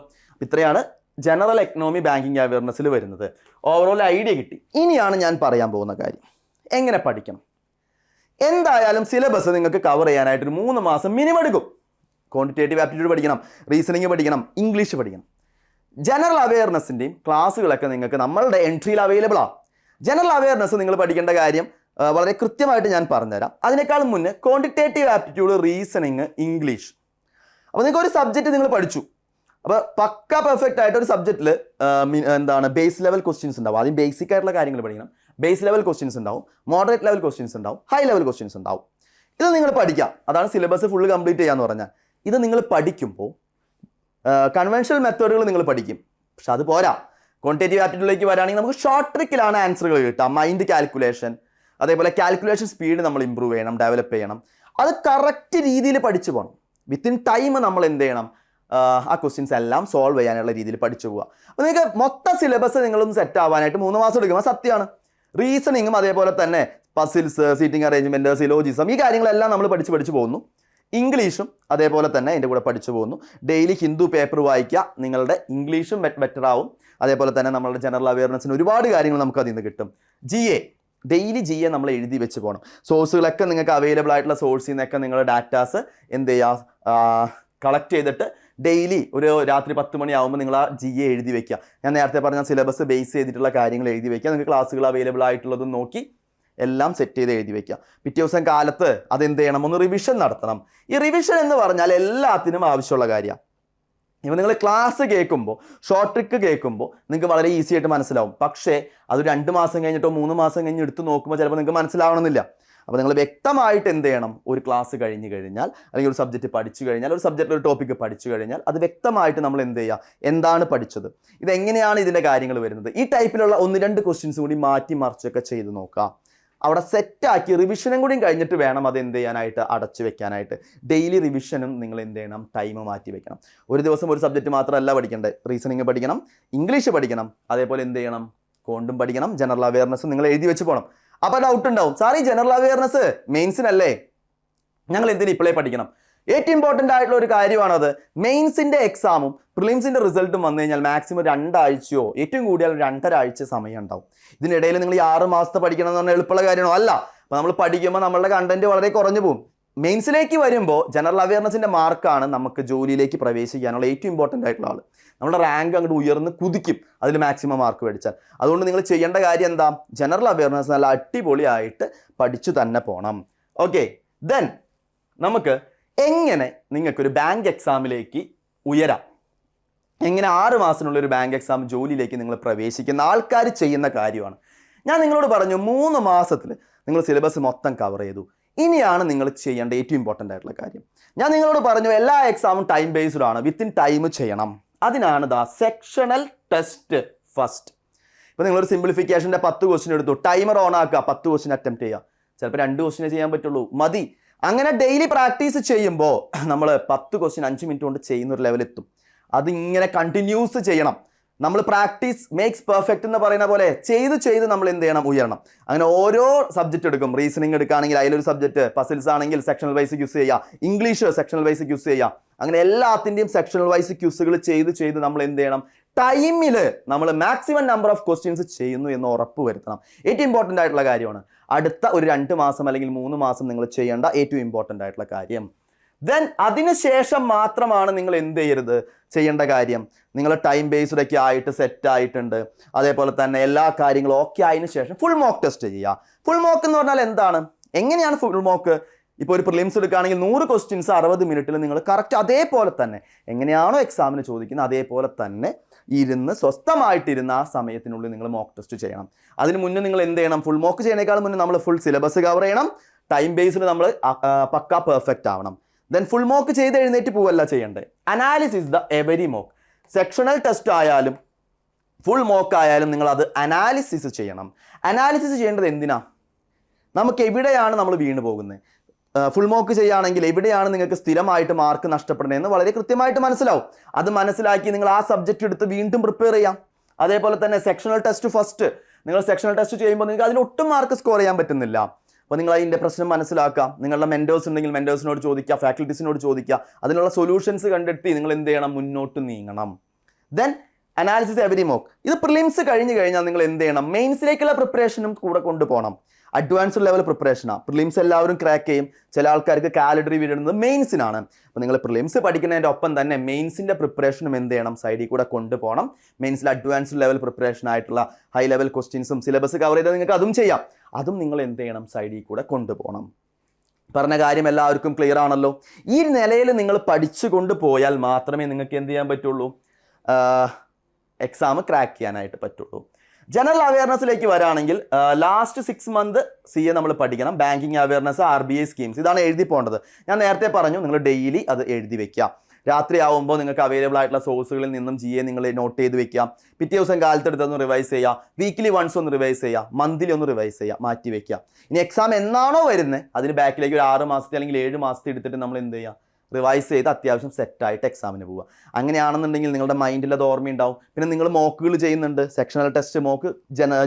ഇത്രയാണ് ജനറൽ എക്കണോമി ബാങ്കിങ് അവയർനെസ്സിൽ വരുന്നത്. ഓവറോൾ ഐഡിയ കിട്ടി. ഇനിയാണ് ഞാൻ പറയാൻ പോകുന്ന കാര്യം, എങ്ങനെ പഠിക്കണം. എന്തായാലും സിലബസ് നിങ്ങൾക്ക് കവർ ചെയ്യാനായിട്ട് ഒരു 3 മാസം മിനിമം എടുക്കും. ക്വാണ്ടിറ്റേറ്റീവ് ആപ്റ്റിറ്റ്യൂഡ് പഠിക്കണം, റീസണിങ് പഠിക്കണം, ഇംഗ്ലീഷ് പഠിക്കണം. ജനറൽ അവയർനെസ്സിൻ്റെയും ക്ലാസ്സുകളൊക്കെ നിങ്ങൾക്ക് നമ്മളുടെ എൻട്രിയിൽ അവൈലബിൾ ആണ്. ജനറൽ അവയർനെസ് നിങ്ങൾ പഠിക്കേണ്ട കാര്യം വളരെ കൃത്യമായിട്ട് ഞാൻ പറഞ്ഞുതരാം. അതിനേക്കാളും മുന്നേ ക്വാണ്ടിറ്റേറ്റീവ് ആപ്റ്റിറ്റ്യൂഡ്, റീസണിങ്, ഇംഗ്ലീഷ്. അപ്പോൾ നിങ്ങൾക്ക് ഒരു സബ്ജക്റ്റ് നിങ്ങൾ പഠിച്ചു. അപ്പോൾ പക്ക പെർഫെക്റ്റ് ആയിട്ട് ഒരു സബ്ജക്റ്റിൽ ബേസ് ലെവൽ ക്വസ്റ്റ്യൻസ് ഉണ്ടാവും. ആദ്യം ബേസിക് ആയിട്ടുള്ള കാര്യങ്ങൾ പഠിക്കണം. ബേസ് ലെവൽ ക്വസ്റ്റ്യൻസ് ഉണ്ടാവും, മോഡറേറ്റ് ലെവൽ ക്വസ്റ്റ്യൻസ് ഉണ്ടാവും, ഹൈ ലെവൽ ക്വസ്റ്റ്യൻസ് ഉണ്ടാവും. ഇത് നിങ്ങൾ പഠിക്കാം. അതാണ് സിലബസ് ഫുള്ള് കംപ്ലീറ്റ് ചെയ്യാന്ന് പറഞ്ഞാൽ. ഇത് നിങ്ങൾ പഠിക്കുമ്പോൾ കൺവെൻഷണൽ മെത്തേഡുകൾ നിങ്ങൾ പഠിക്കും. പക്ഷെ അത് പോരാ. ക്വാണ്ടിറ്റേറ്റീവ് ആപ്റ്റിറ്റ്യൂഡിലേക്ക് വരാണെങ്കിൽ നമുക്ക് ഷോർട്ട് ട്രിക്കിലാണ് ആൻസറുകൾ കിട്ടുക. മൈൻഡ് കാൽക്കുലേഷൻ, അതേപോലെ കാൽക്കുലേഷൻ സ്പീഡ് നമ്മൾ ഇമ്പ്രൂവ് ചെയ്യണം, ഡെവലപ്പ് ചെയ്യണം. അത് കറക്റ്റ് രീതിയിൽ പഠിച്ചു പോകണം. വിത്തിൻ ടൈം നമ്മൾ എന്ത് ചെയ്യണം, ആ ക്വസ്റ്റ്യൻസ് എല്ലാം സോൾവ് ചെയ്യാനുള്ള രീതിയിൽ പഠിച്ചു പോവുക. അപ്പോൾ നിങ്ങൾക്ക് മൊത്തം സിലബസ് നിങ്ങളൊന്ന് സെറ്റ് ആവാനായിട്ട് 3 മാസം എടുക്കും. അത് സത്യമാണ്. റീസണിങ്ങും അതേപോലെ തന്നെ പസിൽസ്, സീറ്റിംഗ് അറേഞ്ച്മെന്റ്, സിലോജിസം, ഈ കാര്യങ്ങളെല്ലാം നമ്മൾ പഠിച്ചു പോകുന്നു. ഇംഗ്ലീഷും അതേപോലെ തന്നെ എൻ്റെ കൂടെ പഠിച്ചു പോകുന്നു. ഡെയിലി ഹിന്ദു പേപ്പർ വായിക്കുക, നിങ്ങളുടെ ഇംഗ്ലീഷും ബെറ്റർ ആവും. അതേപോലെ തന്നെ നമ്മളുടെ ജനറൽ അവയർനെസ്സിന് ഒരുപാട് കാര്യങ്ങൾ നമുക്ക് അതിൽ നിന്ന് കിട്ടും. ഡെയിലി GA നമ്മൾ എഴുതി വെച്ച് പോകണം. സോഴ്സുകളൊക്കെ നിങ്ങൾക്ക് അവൈലബിൾ ആയിട്ടുള്ള സോഴ്സിൽ നിന്നൊക്കെ നിങ്ങളുടെ ഡാറ്റാസ് എന്ത് ചെയ്യുക, കളക്ട് ചെയ്തിട്ട് ഡെയിലി ഒരു രാത്രി 10 മണിയാകുമ്പോൾ നിങ്ങൾ ആ GA എഴുതി വെക്കുക. ഞാൻ നേരത്തെ പറഞ്ഞ സിലബസ് ബേസ് ചെയ്തിട്ടുള്ള കാര്യങ്ങൾ എഴുതി വെക്കുക. നിങ്ങൾക്ക് ക്ലാസ്സുകൾ അവൈലബിൾ ആയിട്ടുള്ളതും നോക്കി എല്ലാം സെറ്റ് ചെയ്ത് എഴുതി വെക്കുക. പിറ്റേ ദിവസം കാലത്ത് അതെന്ത് ചെയ്യണം, ഒന്ന് റിവിഷൻ നടത്തണം. ഈ റിവിഷൻ എന്ന് പറഞ്ഞാൽ എല്ലാത്തിനും ആവശ്യമുള്ള കാര്യമാണ്. ഇപ്പോൾ നിങ്ങൾ ക്ലാസ് കേൾക്കുമ്പോൾ, ഷോർട്ട് ട്രിക്ക് കേൾക്കുമ്പോൾ നിങ്ങൾക്ക് വളരെ ഈസി ആയിട്ട് മനസ്സിലാവും. പക്ഷേ അത് 2 മാസം കഴിഞ്ഞിട്ടോ 3 മാസം കഴിഞ്ഞ് എടുത്ത് നോക്കുമ്പോൾ ചിലപ്പോൾ നിങ്ങൾക്ക് മനസ്സിലാവണമെന്നില്ല. അപ്പോൾ നിങ്ങൾ വ്യക്തമായിട്ട് എന്ത് ചെയ്യണം, ഒരു ക്ലാസ് കഴിഞ്ഞ് കഴിഞ്ഞാൽ അല്ലെങ്കിൽ ഒരു സബ്ജക്റ്റ് പഠിച്ചു കഴിഞ്ഞാൽ, ഒരു സബ്ജക്റ്റിൽ ഒരു ടോപ്പിക്ക് പഠിച്ചു കഴിഞ്ഞാൽ അത് വ്യക്തമായിട്ട് നമ്മൾ എന്ത് ചെയ്യുക, എന്താണ് പഠിച്ചത്, ഇതെങ്ങനെയാണ് ഇതിൻ്റെ കാര്യങ്ങൾ വരുന്നത്, ഈ ടൈപ്പിലുള്ള 1-2 ക്വസ്റ്റ്യൻസ് കൂടി മാറ്റി മറിച്ചൊക്കെ ചെയ്ത് നോക്കുക. അവിടെ സെറ്റാക്കി റിവിഷനും കൂടി കഴിഞ്ഞിട്ട് വേണം അത് എന്ത് ചെയ്യാനായിട്ട്, അടച്ചു വെക്കാനായിട്ട്. ഡെയിലി റിവിഷനും നിങ്ങൾ എന്ത് ചെയ്യണം, ടൈം മാറ്റി വെക്കണം. ഒരു ദിവസം ഒരു സബ്ജക്റ്റ് മാത്രമല്ല പഠിക്കേണ്ടത്. റീസണിങ് പഠിക്കണം, ഇംഗ്ലീഷ് പഠിക്കണം, അതേപോലെ എന്ത് ചെയ്യണം, കോണ്ടും പഠിക്കണം, ജനറൽ അവയർനെസ് നിങ്ങൾ എഴുതി വെച്ച് പോകണം. അപ്പോൾ ഡൗട്ട് ഉണ്ടാവും, സാർ ഈ ജനറൽ അവയർനെസ് മെയിൻസിനല്ലേ, ഞങ്ങൾ എന്തിനു ഇപ്പോഴേ പഠിക്കണം? ഏറ്റവും ഇമ്പോർട്ടൻ്റ് ആയിട്ടുള്ള ഒരു കാര്യമാണത്. മെയിൻസിൻ്റെ എക്സാമും പ്രിലിംസിൻ്റെ റിസൾട്ടും വന്നു കഴിഞ്ഞാൽ മാക്സിമം 2 ആഴ്ചയോ ഏറ്റവും കൂടിയാൽ 2.5 ആഴ്ച സമയം ഉണ്ടാവും. ഇതിനിടയിൽ നിങ്ങൾ ഈ 6 മാസത്തെ പഠിക്കണം എന്ന് പറഞ്ഞാൽ എളുപ്പമുള്ള കാര്യമാണോ? അല്ല. അപ്പോൾ നമ്മൾ പഠിക്കുമ്പോൾ നമ്മളുടെ കണ്ടന്റ് വളരെ കുറഞ്ഞു പോകും. മെയിൻസിലേക്ക് വരുമ്പോൾ ജനറൽ അവയർനെസ്സിൻ്റെ മാർക്കാണ് നമുക്ക് ജോലിയിലേക്ക് പ്രവേശിക്കാനുള്ള ഏറ്റവും ഇമ്പോർട്ടൻ്റ് ആയിട്ടുള്ള ആൾ. നമ്മുടെ റാങ്ക് അങ്ങോട്ട് ഉയർന്ന് കുതിക്കും അതിൽ മാക്സിമം മാർക്ക് മേടിച്ചാൽ. അതുകൊണ്ട് നിങ്ങൾ ചെയ്യേണ്ട കാര്യം എന്താ, ജനറൽ അവയർനെസ് നല്ല അടിപൊളിയായിട്ട് പഠിച്ചു തന്നെ പോകണം. ഓക്കെ, ദെൻ നമുക്ക് എങ്ങനെ നിങ്ങൾക്കൊരു ബാങ്ക് എക്സാമിലേക്ക് ഉയരാം, എങ്ങനെ 6 മാസത്തിനുള്ള ഒരു ബാങ്ക് എക്സാം ജോലിയിലേക്ക് നിങ്ങൾ പ്രവേശിക്കുന്ന ആൾക്കാർ ചെയ്യുന്ന കാര്യമാണ്. ഞാൻ നിങ്ങളോട് പറഞ്ഞു 3 മാസത്തിൽ നിങ്ങൾ സിലബസ് മൊത്തം കവർ ചെയ്തു. ഇനിയാണ് നിങ്ങൾ ചെയ്യേണ്ട ഏറ്റവും ഇമ്പോർട്ടൻ്റ് ആയിട്ടുള്ള കാര്യം. ഞാൻ നിങ്ങളോട് പറഞ്ഞു എല്ലാ എക്സാമും ടൈം ബേസ്ഡ് ആണ്, വിത്തിൻ ടൈം ചെയ്യണം. അതിനാണ് സെക്ഷണൽ ടെസ്റ്റ് ഫസ്റ്റ്. ഇപ്പോൾ നിങ്ങളൊരു സിംപ്ലിഫിക്കേഷൻ്റെ 10 ക്വസ്റ്റ്യൻ എടുത്തു, ടൈമർ ഓൺ ആക്കുക, 10 ക്വസ്റ്റ്യൻ അറ്റംപ്റ്റ് ചെയ്യുക. ചിലപ്പോൾ 2 ക്വസ്റ്റ്യനെ ചെയ്യാൻ പറ്റുള്ളൂ, മതി. അങ്ങനെ ഡെയിലി പ്രാക്ടീസ് ചെയ്യുമ്പോൾ നമ്മൾ 10 ക്വസ്റ്റ്യൻ 5 മിനിറ്റ് കൊണ്ട് ചെയ്യുന്ന ഒരു ലെവലെത്തും. അതിങ്ങനെ കണ്ടിന്യൂസ് ചെയ്യണം. നമ്മൾ പ്രാക്ടീസ് മേക്സ് പെർഫെക്റ്റ് എന്ന് പറയുന്ന പോലെ ചെയ്ത് നമ്മൾ എന്ത് ചെയ്യണം, ഉയരണം. അങ്ങനെ ഓരോ സബ്ജക്റ്റ് എടുക്കും. റീസണിങ് എടുക്കുകയാണെങ്കിൽ അതിലൊരു സബ്ജക്റ്റ്, പസിൽസ് ആണെങ്കിൽ സെക്ഷണൽ വൈസ് ക്യൂസ് ചെയ്യുക, ഇംഗ്ലീഷ് സെക്ഷണൽ വൈസ് ക്യൂസ് ചെയ്യുക. അങ്ങനെ എല്ലാത്തിൻ്റെയും സെക്ഷണൽ വൈസ് ക്യൂസുകൾ ചെയ്ത് നമ്മൾ എന്ത് ചെയ്യണം, ടൈമിൽ നമ്മൾ മാക്സിമം നമ്പർ ഓഫ് ക്വസ്റ്റ്യൻസ് ചെയ്യുന്നു എന്ന് ഉറപ്പ് വരുത്തണം. ഏറ്റവും ഇമ്പോർട്ടൻ്റ് ആയിട്ടുള്ള കാര്യമാണ്. അടുത്ത ഒരു 2 മാസം അല്ലെങ്കിൽ 3 മാസം നിങ്ങൾ ചെയ്യേണ്ട ഏറ്റവും ഇമ്പോർട്ടൻ്റ് ആയിട്ടുള്ള കാര്യം. ദെൻ അതിനുശേഷം മാത്രമാണ് നിങ്ങൾ എന്ത് ചെയ്യേണ്ട കാര്യം. നിങ്ങൾ ടൈം ബേസ്ഡ് ഒക്കെ ആയിട്ട് സെറ്റ് ആയിട്ടുണ്ട്, അതേപോലെ തന്നെ എല്ലാ കാര്യങ്ങളും ഓക്കെ ആയതിനു ശേഷം ഫുൾ മോക്ക് ടെസ്റ്റ് ചെയ്യുക. ഫുൾ മോക്ക് എന്ന് പറഞ്ഞാൽ എന്താണ്, എങ്ങനെയാണ് ഫുൾ മോക്ക്? ഇപ്പോൾ ഒരു പ്രിലിംസ് എടുക്കുകയാണെങ്കിൽ 100 ക്വസ്റ്റ്യൻസ് 60 മിനിറ്റിൽ നിങ്ങൾ കറക്റ്റ് അതേപോലെ തന്നെ എങ്ങനെയാണോ എക്സാമിന് ചോദിക്കുന്നത് അതേപോലെ തന്നെ സ്വസ്ഥമായിട്ടിരുന്ന് ആ സമയത്തിനുള്ളിൽ നിങ്ങൾ മോക്ക് ടെസ്റ്റ് ചെയ്യണം. അതിന് മുന്നേ നിങ്ങൾ എന്ത് ചെയ്യണം, ഫുൾ മോക്ക് ചെയ്യുന്നതിനേക്കാളും മുന്നേ നമ്മൾ ഫുൾ സിലബസ് കവർ ചെയ്യണം. ടൈം ബേസ്ഡ് നമ്മൾ പക്ക പെർഫെക്റ്റ് ആവണം. ദെൻ ഫുൾ മോക്ക് ചെയ്ത് എഴുന്നേറ്റ് പോവല്ല ചെയ്യേണ്ടത്. Analysis the every mock. Sectional test ആയാലും ഫുൾ മോക്ക് ആയാലും നിങ്ങൾ അത് അനാലിസിസ് ചെയ്യണം. അനാലിസിസ് ചെയ്യേണ്ടത് എന്തിനാ, നമുക്ക് എവിടെയാണ് നമ്മൾ വീണ് പോകുന്നത്. ഫുൾ മോക്ക് ചെയ്യുകയാണെങ്കിൽ എവിടെയാണ് നിങ്ങൾക്ക് സ്ഥിരമായിട്ട് മാർക്ക് നഷ്ടപ്പെടുന്നതെന്ന് വളരെ കൃത്യമായിട്ട് മനസ്സിലാവും. അത് മനസ്സിലാക്കി നിങ്ങൾ ആ സബ്ജക്റ്റ് എടുത്ത് വീണ്ടും പ്രിപ്പയർ ചെയ്യാം. അതേപോലെ തന്നെ സെക്ഷണൽ ടെസ്റ്റ് ഫസ്റ്റ് നിങ്ങൾ സെക്ഷണൽ ടെസ്റ്റ് ചെയ്യുമ്പോൾ നിങ്ങൾക്ക് അതിനൊട്ടും മാർക്ക് സ്കോർ ചെയ്യാൻ പറ്റുന്നില്ല. അപ്പോൾ നിങ്ങൾ അതിൻ്റെ പ്രശ്നം മനസ്സിലാക്കാം. നിങ്ങളുടെ മെൻറ്റേഴ്സ് ഉണ്ടെങ്കിൽ മെൻറ്റേഴ്സിനോട് ചോദിക്കുക, ഫാക്കൽറ്റീസിനോട് ചോദിക്കുക. അതിനുള്ള സൊല്യൂഷൻസ് കണ്ടെത്തി നിങ്ങൾ എന്ത് ചെയ്യണം, മുന്നോട്ട് നീങ്ങണം. Then analysis every mock. ഇത് പ്രിലിംസ് കഴിഞ്ഞ് കഴിഞ്ഞാൽ നിങ്ങൾ എന്ത് ചെയ്യണം, മെയിൻസിലേക്കുള്ള പ്രിപ്പറേഷനും കൂടെ കൊണ്ടുപോകണം. അഡ്വാൻസ്ഡ് ലെവൽ പ്രിപ്പറേഷനാണ്. പ്രിലിംസ് എല്ലാവരും ക്രാക്ക് ചെയ്യും. ചില ആൾക്കാർക്ക് കാലഡറി വീഴുന്നത് മെയിൻസിനാണ്. അപ്പോൾ നിങ്ങൾ പ്രിലിംസ് പഠിക്കുന്നതിൻ്റെ ഒപ്പം തന്നെ മെയിൻസിൻ്റെ പ്രിപ്പറേഷനും എന്ത് ചെയ്യണം, സൈഡിൽ കൂടെ കൊണ്ടുപോകണം. മെയിൻസിൽ അഡ്വാൻസ്ഡ് ലെവൽ പ്രിപ്പറേഷൻ ആയിട്ടുള്ള ഹൈ ലെവൽ ക്വസ്റ്റ്യൻസും സിലബസ് കവർ ചെയ്താൽ നിങ്ങൾക്ക് അതും ചെയ്യാം. അതും നിങ്ങൾ എന്ത് ചെയ്യണം, സൈഡിൽ കൂടെ കൊണ്ടുപോകണം. പറഞ്ഞ കാര്യം എല്ലാവർക്കും ക്ലിയർ ആണല്ലോ. ഈ നിലയിൽ നിങ്ങൾ പഠിച്ചു കൊണ്ടുപോയാൽ മാത്രമേ നിങ്ങൾക്ക് എന്ത് ചെയ്യാൻ പറ്റുള്ളൂ, എക്സാം ക്രാക്ക് ചെയ്യാനായിട്ട് പറ്റുള്ളൂ. ജനറൽ അവയർനെസ്സിലേക്ക് വരാണെങ്കിൽ ലാസ്റ്റ് 6 മന്ത് CA നമ്മൾ പഠിക്കണം. ബാങ്കിങ് അവയർനെസ്, RBI സ്കീംസ്, ഇതാണ് എഴുതി പോകേണ്ടത്. ഞാൻ നേരത്തെ പറഞ്ഞു, നിങ്ങൾ ഡെയിലി അത് എഴുതി വെക്കുക. രാത്രി ആവുമ്പോൾ നിങ്ങൾക്ക് അവൈലബിൾ ആയിട്ടുള്ള സോഴ്സുകളിൽ നിന്നും GA നിങ്ങൾ നോട്ട് ചെയ്ത് വെക്കുക. പിറ്റേ ദിവസം കാലത്തെടുത്തൊന്ന് റിവൈസ് ചെയ്യുക. വീക്കിലി വൺസ് ഒന്ന് റിവൈസ് ചെയ്യുക. മന്ത്ലി ഒന്ന് റിവൈസ് ചെയ്യുക, മാറ്റി വെക്കുക. ഇനി എക്സാം എന്നാണോ വരുന്നത് അതിന് ബാക്കിലേക്ക് ഒരു 6 മാസത്തെ അല്ലെങ്കിൽ 7 മാസത്തെ എടുത്തിട്ട് നമ്മൾ എന്ത് ചെയ്യുക, റിവൈസ് ചെയ്ത് അത്യാവശ്യം സെറ്റായിട്ട് എക്സാമിന് പോവുക. അങ്ങനെയാണെന്നുണ്ടെങ്കിൽ നിങ്ങളുടെ മൈൻഡിൽ അത് ഓർമ്മയുണ്ടാവും. പിന്നെ നിങ്ങൾ മോക്കുകൾ ചെയ്യുന്നുണ്ട്, സെക്ഷണൽ ടെസ്റ്റ് മോക്ക്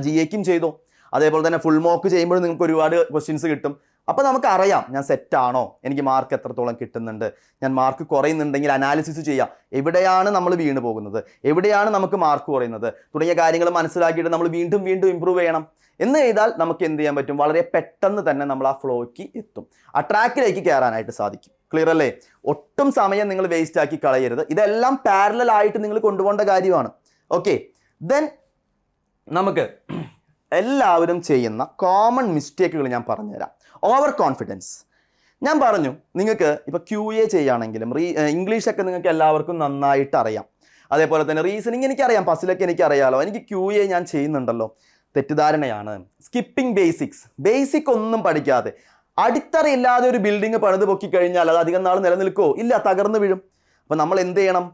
GAക്കും ചെയ്തോ, അതേപോലെ തന്നെ ഫുൾ മോക്ക് ചെയ്യുമ്പോൾ നിങ്ങൾക്ക് ഒരുപാട് ക്വസ്റ്റ്യൻസ് കിട്ടും. അപ്പോൾ നമുക്കറിയാം ഞാൻ സെറ്റാണോ, എനിക്ക് മാർക്ക് എത്രത്തോളം കിട്ടുന്നുണ്ട്, ഞാൻ മാർക്ക് കുറയുന്നുണ്ടെങ്കിൽ അനാലിസിസ് ചെയ്യാം, എവിടെയാണ് നമ്മൾ വീണ് പോകുന്നത്, എവിടെയാണ് നമുക്ക് മാർക്ക് കുറയുന്നത് തുടങ്ങിയ കാര്യങ്ങൾ മനസ്സിലാക്കിയിട്ട് നമ്മൾ വീണ്ടും വീണ്ടും ഇമ്പ്രൂവ് ചെയ്യണം. എന്ന് ചെയ്താൽ നമുക്ക് എന്ത് ചെയ്യാൻ പറ്റും, വളരെ പെട്ടെന്ന് തന്നെ നമ്മൾ ആ ഫ്ലോയ്ക്ക് എത്തും, ആ ട്രാക്കിലേക്ക് കയറാനായിട്ട് സാധിക്കും. ക്ലിയർ അല്ലേ? ഒട്ടും സമയം നിങ്ങൾ വേസ്റ്റ് ആക്കി കളയരുത്. ഇതെല്ലാം പാരലൽ ആയിട്ട് നിങ്ങൾ കൊണ്ടുപോകേണ്ട കാര്യമാണ്. ഓക്കെ, ദെൻ നമുക്ക് എല്ലാവരും ചെയ്യുന്ന കോമൺ മിസ്റ്റേക്കുകൾ ഞാൻ പറഞ്ഞുതരാം. Over confidence. ഞാൻ പറഞ്ഞു നിങ്ങൾക്ക് ഇപ്പോൾ QA ചെയ്യുകയാണെങ്കിലും ഇംഗ്ലീഷൊക്കെ നിങ്ങൾക്ക് എല്ലാവർക്കും നന്നായിട്ട് അറിയാം. അതേപോലെ തന്നെ റീസണിങ് എനിക്കറിയാം, പസിലൊക്കെ എനിക്കറിയാമല്ലോ, എനിക്ക് QA ഞാൻ ചെയ്യുന്നുണ്ടല്ലോ. തെറ്റിദ്ധാരണയാണ്. സ്കിപ്പിംഗ് ബേസിക് ഒന്നും പഠിക്കാതെ അടിത്തറയില്ലാതെ ഒരു ബിൽഡിംഗ് പണിത് പൊക്കി കഴിഞ്ഞാൽ അത് അധികം നാൾ നിലനിൽക്കുമോ? ഇല്ല, തകർന്നു വീഴും. അപ്പോൾ നമ്മൾ എന്ത് ചെയ്യണം,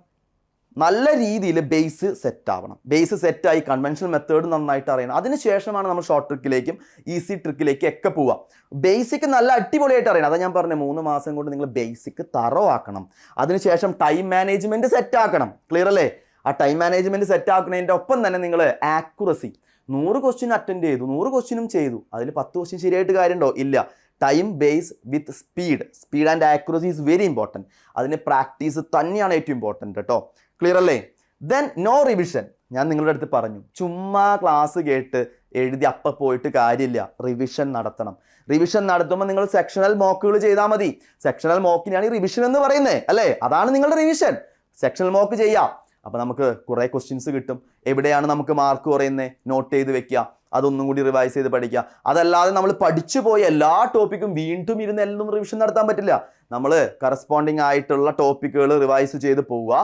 നല്ല രീതിയിൽ ബേസ് സെറ്റ് ആവണം. ബേസ് സെറ്റായി കൺവെൻഷണൽ മെത്തേഡ് നന്നായിട്ട് അറിയണം. അതിനുശേഷമാണ് നമ്മൾ ഷോർട്ട് ട്രിക്കിലേക്കും ഈസി ട്രിക്കിലേക്കും ഒക്കെ പോവാം. ബേസിക് നല്ല അടിപൊളിയായിട്ട് അറിയണം. അതാ ഞാൻ പറഞ്ഞത്, 3 മാസം കൊണ്ട് നിങ്ങൾ ബേസിക് തറവാക്കണം. അതിനുശേഷം ടൈം മാനേജ്മെൻറ്റ് സെറ്റാക്കണം. ക്ലിയർ അല്ലേ? ആ ടൈം മാനേജ്മെൻറ്റ് സെറ്റാക്കുന്നതിൻ്റെ ഒപ്പം തന്നെ നിങ്ങൾ ആക്യുറസി, 100 ക്വസ്റ്റ്യൻ അറ്റൻഡ് ചെയ്തു, 100 ക്വസ്റ്റ്യനും ചെയ്തു, അതിൽ 10 ക്വസ്റ്റ്യൻ ശരിയായിട്ട് കാര്യമുണ്ടോ? ഇല്ല. Time base with speed and accuracy is very important. അതിന് പ്രാക്ടീസ് തന്നെയാണ് ഏറ്റവും ഇമ്പോർട്ടൻറ്റ് കേട്ടോ. ക്ലിയർ അല്ലേ? Then no revision. ഞാൻ നിങ്ങളുടെ അടുത്ത് പറഞ്ഞു, ചുമ്മാ ക്ലാസ് കേട്ട് എഴുതി അപ്പം പോയിട്ട് കാര്യമില്ല, റിവിഷൻ നടത്തണം. റിവിഷൻ നടത്തുമ്പോൾ നിങ്ങൾ സെക്ഷണൽ മോക്കുകൾ ചെയ്താൽ മതി. സെക്ഷണൽ മോക്കിനാണ് ഈ റിവിഷൻ എന്ന് പറയുന്നത്, അല്ലേ? അതാണ് നിങ്ങളുടെ റിവിഷൻ. സെക്ഷണൽ മോക്ക് ചെയ്യാം. അപ്പോൾ നമുക്ക് കുറേ ക്വസ്റ്റ്യൻസ് കിട്ടും. എവിടെയാണ് നമുക്ക് മാർക്ക് കുറയുന്നത് നോട്ട് ചെയ്ത് വെക്കുക, അതൊന്നും കൂടി റിവൈസ് ചെയ്ത് പഠിക്കുക. അതല്ലാതെ നമ്മൾ പഠിച്ചു പോയ എല്ലാ ടോപ്പിക്കും വീണ്ടും ഇരുന്ന് എല്ലാം റിവിഷൻ നടത്താൻ പറ്റില്ല. നമ്മൾ കറസ്പോണ്ടിങ് ആയിട്ടുള്ള ടോപ്പിക്കുകൾ റിവൈസ് ചെയ്ത് പോവുക.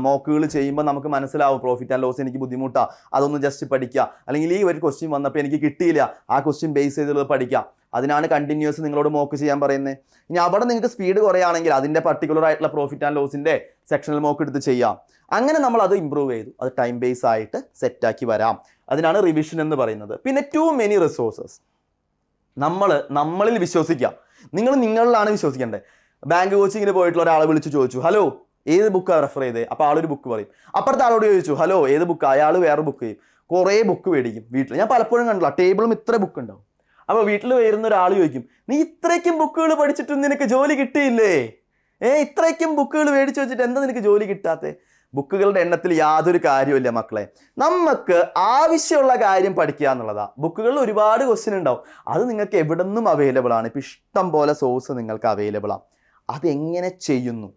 മോക്കുകൾ ചെയ്യുമ്പോൾ നമുക്ക് മനസ്സിലാവും പ്രോഫിറ്റ് ആൻഡ് ലോസ് എനിക്ക് ബുദ്ധിമുട്ടാണ്, അതൊന്ന് ജസ്റ്റ് പഠിക്കുക. അല്ലെങ്കിൽ ഈ ഒരു ക്വസ്റ്റ്യൻ വന്നപ്പോൾ എനിക്ക് കിട്ടിയില്ല, ആ ക്വസ്റ്റ്യൻ ബേസ് ചെയ്തുള്ളത് പഠിക്കുക. അതിനാണ് കണ്ടിന്യൂസ് നിങ്ങളോട് മോക്ക് ചെയ്യാൻ പറയുന്നത്. ഇനി അവിടെ നിങ്ങൾക്ക് സ്പീഡ് കുറയാണെങ്കിൽ അതിൻ്റെ പർട്ടിക്കുലർ ആയിട്ടുള്ള പ്രോഫിറ്റ് ആൻഡ് ലോസിൻ്റെ സെക്ഷണൽ മോക്ക് എടുത്ത് ചെയ്യാം. അങ്ങനെ നമ്മൾ അത് ഇമ്പ്രൂവ് ചെയ്തു, അത് ടൈം ബേസ് ആയിട്ട് സെറ്റാക്കി വരാം. അതിനാണ് റിവിഷൻ എന്ന് പറയുന്നത്. പിന്നെ ടു മെനി റിസോഴ്സസ്. നമ്മളിൽ വിശ്വസിക്കുക. നിങ്ങളിലാണ് വിശ്വസിക്കേണ്ടത്. ബാങ്ക് കോച്ചിങ്ങിന് പോയിട്ടുള്ള ഒരാളെ വിളിച്ച് ചോദിച്ചു, ഹലോ ഏത് ബുക്കാണ് റെഫർ ചെയ്തത്? അപ്പോൾ ആളൊരു ബുക്ക് പറയും. അപ്പുറത്തെ ആളോട് ചോദിച്ചു, ഹലോ ഏത് ബുക്ക്? അയാൾ വേറെ ബുക്ക് ചെയ്യും. കുറേ ബുക്ക് മേടിക്കും വീട്ടിൽ. ഞാൻ പലപ്പോഴും കണ്ടില്ല, ടേബിളും ഇത്ര ബുക്ക് ഉണ്ടാവും. അപ്പോൾ വീട്ടിൽ വരുന്ന ഒരാൾ ചോദിക്കും, നീ ഇത്രയ്ക്കും ബുക്കുകൾ പഠിച്ചിട്ടും നിനക്ക് ജോലി കിട്ടിയില്ലേ? ഇത്രയ്ക്കും ബുക്കുകൾ മേടിച്ച് വെച്ചിട്ട് എന്താ നിനക്ക് ജോലി കിട്ടാത്തത്? ബുക്കുകളുടെ എണ്ണത്തിൽ യാതൊരു കാര്യമില്ല മക്കളെ. നമുക്ക് ആവശ്യമുള്ള കാര്യം പഠിക്കുക എന്നുള്ളതാണ്. ബുക്കുകളിൽ ഒരുപാട് ക്വസ്റ്റ്യൻ ഉണ്ടാവും, അത് നിങ്ങൾക്ക് എവിടെ നിന്നും അവൈലബിൾ ആണ്. ഇപ്പം ഇഷ്ടം പോലെ സോഴ്സ് നിങ്ങൾക്ക് അവൈലബിൾ ആണ്. അതെങ്ങനെ ചെയ്യുന്നു,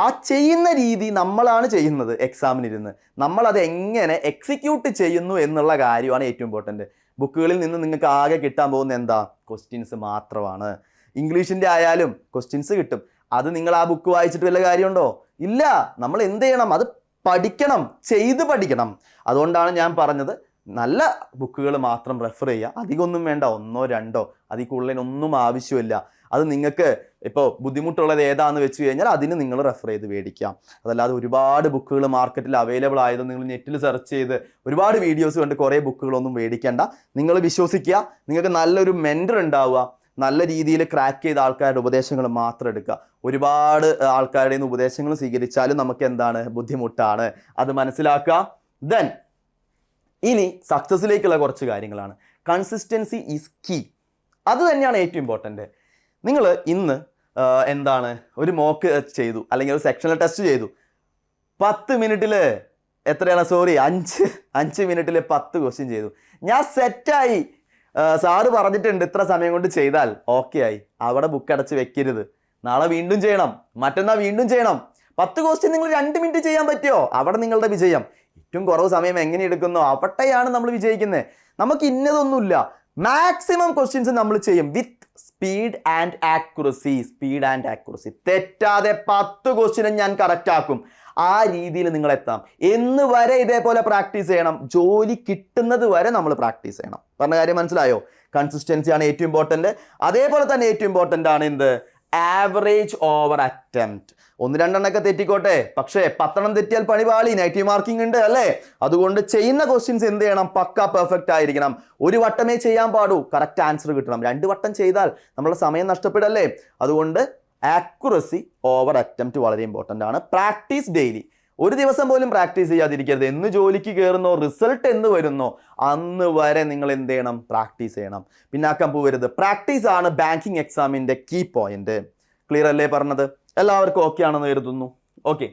ആ ചെയ്യുന്ന രീതി നമ്മളാണ് ചെയ്യുന്നത്. എക്സാമിനിരുന്ന് നമ്മളത് എങ്ങനെ എക്സിക്യൂട്ട് ചെയ്യുന്നു എന്നുള്ള കാര്യമാണ് ഏറ്റവും ഇമ്പോർട്ടൻറ്റ്. ബുക്കുകളിൽ നിന്ന് നിങ്ങൾക്ക് ആകെ കിട്ടാൻ പോകുന്ന എന്താ? ക്വസ്റ്റ്യൻസ് മാത്രമാണ്. ഇംഗ്ലീഷിൻ്റെ ആയാലും ക്വസ്റ്റ്യൻസ് കിട്ടും. അത് നിങ്ങൾ ആ ബുക്ക് വായിച്ചിട്ട് വല്ല കാര്യമുണ്ടോ? ഇല്ല. നമ്മൾ എന്ത് ചെയ്യണം? അത് പഠിക്കണം, ചെയ്ത് പഠിക്കണം. അതുകൊണ്ടാണ് ഞാൻ പറഞ്ഞത് നല്ല ബുക്കുകൾ മാത്രം റെഫർ ചെയ്യുക. അധികമൊന്നും വേണ്ട, 1 2 അതിൽ കൂടുതലൊന്നും ആവശ്യമില്ല. അത് നിങ്ങൾക്ക് ഇപ്പോൾ ബുദ്ധിമുട്ടുള്ളത് ഏതാണെന്ന് വെച്ച് കഴിഞ്ഞാൽ അതിന് നിങ്ങൾ റെഫർ ചെയ്ത് മേടിക്കാം. അതല്ലാതെ ഒരുപാട് ബുക്കുകൾ മാർക്കറ്റിൽ അവൈലബിൾ ആയത് നിങ്ങൾ നെറ്റിൽ സെർച്ച് ചെയ്ത് ഒരുപാട് വീഡിയോസ് കണ്ട് കുറേ ബുക്കുകളൊന്നും മേടിക്കേണ്ട. നിങ്ങൾ വിശ്വസിക്കുക, നിങ്ങൾക്ക് നല്ലൊരു മെൻറ്റർ ഉണ്ടാവുക, നല്ല രീതിയിൽ ക്രാക്ക് ചെയ്ത ആൾക്കാരുടെ ഉപദേശങ്ങൾ മാത്രം എടുക്കുക. ഒരുപാട് ആൾക്കാരുടെ നിന്ന് ഉപദേശങ്ങൾ സ്വീകരിച്ചാലും നമുക്ക് എന്താണ്? ബുദ്ധിമുട്ടാണ്. അത് മനസ്സിലാക്കുക. ദെൻ ഇനി സക്സസ്സിലേക്കുള്ള കുറച്ച് കാര്യങ്ങളാണ്. Consistency is key. അത് തന്നെയാണ് ഏറ്റവും ഇമ്പോർട്ടൻ്റ്. നിങ്ങൾ ഇന്ന് ഒരു മോക്ക് ചെയ്തു, അല്ലെങ്കിൽ ഒരു സെക്ഷണൽ ടെസ്റ്റ് ചെയ്തു. 10 മിനിറ്റിൽ എത്രയാണ്? 5 മിനിറ്റിൽ 10 ക്വസ്റ്റ്യൻ ചെയ്തു. ഞാൻ സെറ്റായി. സാറ് പറഞ്ഞിട്ടുണ്ട് ഇത്ര സമയം കൊണ്ട് ചെയ്താൽ ഓക്കെ ആയി. അവിടെ ബുക്ക് അടച്ച് വെക്കരുത്. നാളെ വീണ്ടും ചെയ്യണം, മറ്റന്നാൾ വീണ്ടും ചെയ്യണം. 10 ക്വസ്റ്റ്യൻ നിങ്ങൾ 2 മിനിറ്റ് ചെയ്യാൻ പറ്റുമോ? അവിടെ നിങ്ങളുടെ വിജയം. ഏറ്റവും കുറവ് സമയം എങ്ങനെ എടുക്കുന്നോ അവിടെയാണ് നമ്മൾ വിജയിക്കുന്നത്. നമുക്ക് ഇന്നതൊന്നുമില്ല. മാക്സിമം ക്വസ്റ്റ്യൻസ് നമ്മൾ ചെയ്യും വിത്ത് സ്പീഡ് ആൻഡ് ആക്യുറസി. തെറ്റാതെ 10 ക്വസ്റ്റ്യനും ഞാൻ കറക്റ്റ് ആക്കും. ആ രീതിയിൽ നിങ്ങൾ എത്താം. എന്ന് വരെ ഇതേപോലെ പ്രാക്ടീസ് ചെയ്യണം. ജോലി കിട്ടുന്നത് വരെ നമ്മൾ പ്രാക്ടീസ് ചെയ്യണം. പറഞ്ഞ കാര്യം മനസ്സിലായോ? കൺസിസ്റ്റൻസി ആണ് ഏറ്റവും ഇമ്പോർട്ടൻറ്റ്. അതേപോലെ തന്നെ ഏറ്റവും ഇമ്പോർട്ടൻ്റ് ആണ് എന്ത്? Average over attempt. 1-2 തെറ്റിക്കോട്ടെ, പക്ഷേ 10 തെറ്റിയാൽ പണിപാളി, നെഗറ്റീവ് മാർക്കിംഗ് ഉണ്ട് അല്ലേ? അതുകൊണ്ട് ചെയ്യുന്ന ക്വസ്റ്റ്യൻസ് എന്ത് ചെയ്യണം? പക്ക പെർഫെക്റ്റ് ആയിരിക്കണം. ഒരു വട്ടമേ ചെയ്യാൻ പാടൂ, കറക്റ്റ് ആൻസർ കിട്ടണം. 2 വട്ടം ചെയ്താൽ നമ്മളുടെ സമയം നഷ്ടപ്പെടല്ലേ? അതുകൊണ്ട് ആക്യുറസി ഓവർ അറ്റംപ്റ്റ് വളരെ ഇമ്പോർട്ടൻ്റ് ആണ്. Practice daily. ഒരു ദിവസം പോലും പ്രാക്ടീസ് ചെയ്യാതിരിക്കരുത്. എന്ന് ജോലിക്ക് കയറുന്നോ, റിസൾട്ട് എന്ന് വരുന്നോ അന്ന് വരെ നിങ്ങൾ എന്ത് ചെയ്യണം? പ്രാക്ടീസ് ചെയ്യണം. പിന്നാക്കം പോവരുത്. പ്രാക്ടീസ് ആണ് ബാങ്കിങ് എക്സാമിൻ്റെ കീ പോയിന്റ്. ക്ലിയർ അല്ലേ പറഞ്ഞത്? എല്ലാവർക്കും ഓക്കെ ആണെന്ന് കരുതുന്നു. ഓക്കെ,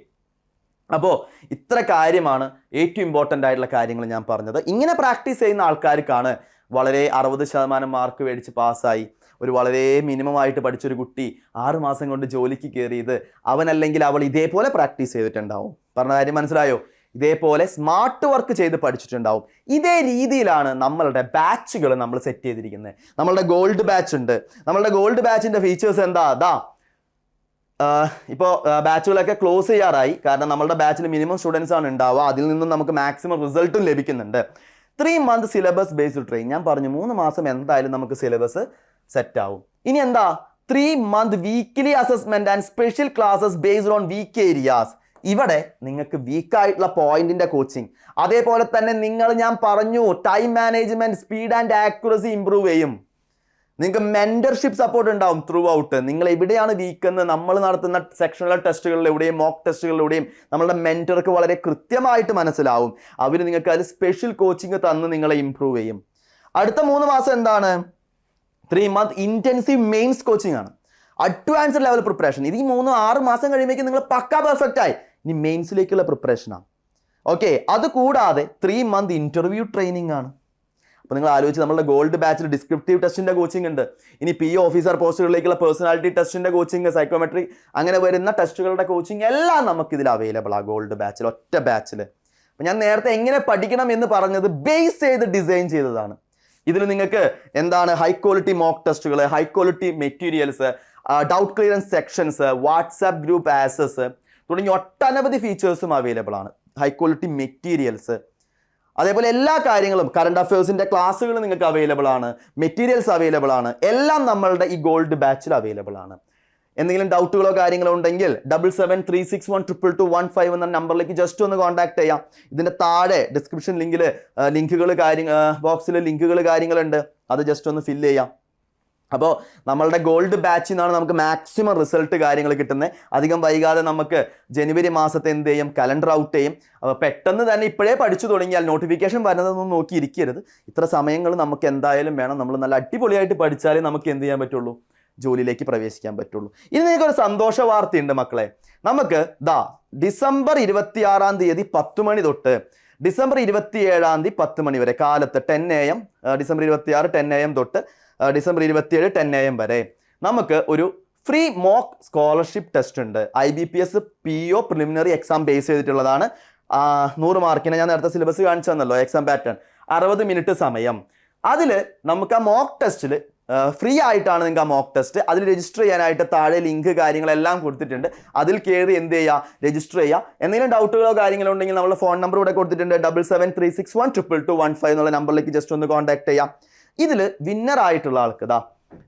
അപ്പോൾ ഇത്ര കാര്യമാണ് ഏറ്റവും ഇമ്പോർട്ടൻ്റ് ആയിട്ടുള്ള കാര്യങ്ങൾ ഞാൻ പറഞ്ഞത്. ഇങ്ങനെ പ്രാക്ടീസ് ചെയ്യുന്ന ആൾക്കാർക്കാണ് വളരെ 60% മാർക്ക് മേടിച്ച് പാസ്സായി ഒരു വളരെ മിനിമം ആയിട്ട് പഠിച്ചൊരു കുട്ടി 6 മാസം കൊണ്ട് ജോലിക്ക് കയറിയത്. അവനല്ലെങ്കിൽ അവൾ ഇതേപോലെ പ്രാക്ടീസ് ചെയ്തിട്ടുണ്ടാവും. പറഞ്ഞ കാര്യം മനസ്സിലായോ? ഇതേപോലെ സ്മാർട്ട് വർക്ക് ചെയ്ത് പഠിച്ചിട്ടുണ്ടാവും. ഇതേ രീതിയിലാണ് നമ്മളുടെ ബാച്ചുകൾ നമ്മൾ സെറ്റ് ചെയ്തിരിക്കുന്നത്. നമ്മളുടെ ഗോൾഡ് ബാച്ച് ഉണ്ട്. നമ്മളുടെ ഗോൾഡ് ബാച്ചിൻ്റെ ഫീച്ചേഴ്സ് എന്താ? ഇപ്പോൾ ബാച്ചുകളൊക്കെ ക്ലോസ് ചെയ്യാറായി. കാരണം നമ്മളുടെ ബാച്ചിൽ മിനിമം സ്റ്റുഡൻസ് ആണ് ഉണ്ടാവുക. അതിൽ നിന്നും നമുക്ക് മാക്സിമം റിസൾട്ടും ലഭിക്കുന്നുണ്ട്. 3 month സിലബസ് ബേസ്ഡ് ട്രെയിൻ. ഞാൻ പറഞ്ഞു 3 മാസം എന്തായാലും നമുക്ക് സിലബസ് സെറ്റ് ആവും. ഇനി എന്താ? 3 month weekly assessment and special classes based on weak areas. ഇവിടെ നിങ്ങൾക്ക് വീക്കായിട്ടുള്ള പോയിന്റിന്റെ കോച്ചിങ്, അതേപോലെ തന്നെ ഞാൻ പറഞ്ഞു time management, speed and accuracy improve ചെയ്യും. നിങ്ങൾക്ക് മെന്റർഷിപ്പ് സപ്പോർട്ട് ഉണ്ടാവും ത്രൂ ഔട്ട്. നിങ്ങൾ എവിടെയാണ് വീക്ക് എന്ന് നമ്മൾ നടത്തുന്ന സെക്ഷണൽ ടെസ്റ്റുകളിലൂടെയും മോക്ക് ടെസ്റ്റുകളിലൂടെയും നമ്മളുടെ മെന്റർക്ക് വളരെ കൃത്യമായിട്ട് മനസ്സിലാവും. അവർ നിങ്ങൾക്ക് അതിൽ സ്പെഷ്യൽ കോച്ചിങ് തന്ന് നിങ്ങളെ ഇംപ്രൂവ് ചെയ്യും. അടുത്ത 3 മാസം എന്താണ്? 3 month ഇന്റൻസീവ് മെയിൻസ് കോച്ചിങ് ആണ്. Advanced level preparation. ഇത് ഈ 6 മാസം കഴിയുമ്പോഴേക്കും നിങ്ങൾ പക്കാ പെർഫെക്റ്റ് ആയി. ഇനി മെയിൻസിലേക്കുള്ള പ്രിപ്പറേഷനാണ്. ഓക്കെ, അത് കൂടാതെ 3 month ഇന്റർവ്യൂ ട്രെയിനിങ് ആണ്. അപ്പോൾ നിങ്ങൾ ആലോചിച്ച് നമ്മളുടെ ഗോൾഡ് ബാച്ചിൽ ഡിസ്ക്രിപ്റ്റീവ് ടെസ്റ്റിൻ്റെ കോച്ചിങ് ഉണ്ട്. ഇനി PO ഓഫീസർ പോസ്റ്റുകളിലേക്കുള്ള പേഴ്സണാലിറ്റി ടെസ്റ്റിൻ്റെ കോച്ചിങ്, സൈക്കോമെട്രി, അങ്ങനെ വരുന്ന ടെസ്റ്റുകളുടെ കോച്ചിങ് എല്ലാം നമുക്കിതിൽ അവൈലബിൾ ആണ് ഗോൾഡ് ബാച്ചിൽ, ഒറ്റ ബാച്ചിൽ. അപ്പോൾ ഞാൻ നേരത്തെ എങ്ങനെ പഠിക്കണം എന്ന് പറഞ്ഞത് ബേസ് ചെയ്ത് ഡിസൈൻ ചെയ്തതാണ്. ഇതിൽ നിങ്ങൾക്ക് എന്താണ്? ഹൈ ക്വാളിറ്റി മോക്ക് ടെസ്റ്റുകൾ, high quality materials, doubt clearance sections, WhatsApp group access തുടങ്ങി ഒട്ടനവധി ഫീച്ചേഴ്സും അവൈലബിൾ ആണ്. ഹൈ ക്വാളിറ്റി മെറ്റീരിയൽസ്, അതേപോലെ എല്ലാ കാര്യങ്ങളും, കറണ്ട് അഫയേഴ്സിൻ്റെ ക്ലാസ്സുകൾ നിങ്ങൾക്ക് അവൈലബിൾ ആണ്, മെറ്റീരിയൽസ് അവൈലബിൾ ആണ്. എല്ലാം നമ്മളുടെ ഈ ഗോൾഡ് ബാച്ചിൽ അവൈലബിൾ ആണ്. എന്തെങ്കിലും ഡൗട്ടുകളോ കാര്യങ്ങളോ ഉണ്ടെങ്കിൽ 7736122215 എന്ന നമ്പറിലേക്ക് ജസ്റ്റ് ഒന്ന് കോൺടാക്ട് ചെയ്യാം. ഇതിൻ്റെ താഴെ ഡിസ്ക്രിപ്ഷൻ ബോക്സിൽ ലിങ്കുകൾ കാര്യങ്ങളുണ്ട്. അത് ജസ്റ്റ് ഒന്ന് ഫില്ല് ചെയ്യാം. അപ്പോൾ നമ്മളുടെ ഗോൾഡ് ബാച്ചിൽ നിന്നാണ് നമുക്ക് മാക്സിമം റിസൾട്ട് കാര്യങ്ങൾ കിട്ടുന്നത്. അധികം വൈകാതെ നമുക്ക് ജനുവരി മാസത്തെ എന്ത് ചെയ്യും? കലണ്ടർ ഔട്ട് ചെയ്യും. അപ്പോൾ പെട്ടെന്ന് തന്നെ ഇപ്പോഴേ പഠിച്ചു തുടങ്ങിയാൽ നോട്ടിഫിക്കേഷൻ വരുന്നതൊന്നും നോക്കിയിരിക്കരുത്. ഇത്ര സമയങ്ങൾ നമുക്ക് എന്തായാലും വേണം. നമ്മൾ നല്ല അടിപൊളിയായിട്ട് പഠിച്ചാലേ നമുക്ക് എന്ത് ചെയ്യാൻ പറ്റുള്ളൂ? ജോലിയിലേക്ക് പ്രവേശിക്കാൻ പറ്റുള്ളൂ. ഇനി നിങ്ങൾക്കൊരു സന്തോഷ വാർത്തയുണ്ട് മക്കളെ. നമുക്ക് ഡിസംബർ 26 10 മണി തൊട്ട് ഡിസംബർ 27 10 മണി വരെ കാലത്ത് 10 AM, ഡിസംബർ 26 10 AM തൊട്ട് ഡിസംബർ 27 10 AM വരെ നമുക്ക് ഒരു ഫ്രീ മോക്ക് സ്കോളർഷിപ്പ് ടെസ്റ്റ് ഉണ്ട്. IBPS PO preliminary exam base ചെയ്തിട്ടുള്ളതാണ്. 100 മാർക്കിന് ഞാൻ നേരത്തെ സിലബസ് കാണിച്ചു തന്നല്ലോ, എക്സാം പാറ്റേൺ 60 മിനിറ്റ് സമയം. അതിൽ നമുക്ക് ആ മോക്ക് ടെസ്റ്റിൽ ഫ്രീ ആയിട്ടാണ് നിങ്ങൾക്ക് ആ മോക്ക് ടെസ്റ്റ്. അതിൽ രജിസ്റ്റർ ചെയ്യാനായിട്ട് താഴെ ലിങ്ക് കാര്യങ്ങളെല്ലാം കൊടുത്തിട്ടുണ്ട്. അതിൽ കയറി എന്ത് ചെയ്യുക? രജിസ്റ്റർ ചെയ്യുക. എന്തെങ്കിലും ഡൗട്ടുകളോ കാര്യങ്ങളോ ഉണ്ടെങ്കിൽ നമ്മുടെ ഫോൺ നമ്പർ ഇവിടെ കൊടുത്തിട്ടുണ്ട്. 7736122215 എന്നുള്ള നമ്പറിലേക്ക് ജസ്റ്റ് ഒന്ന് കോൺടാക്ട് ചെയ്യാം. ഇതിൽ വിന്നർ ആയിട്ടുള്ള ആൾക്ക്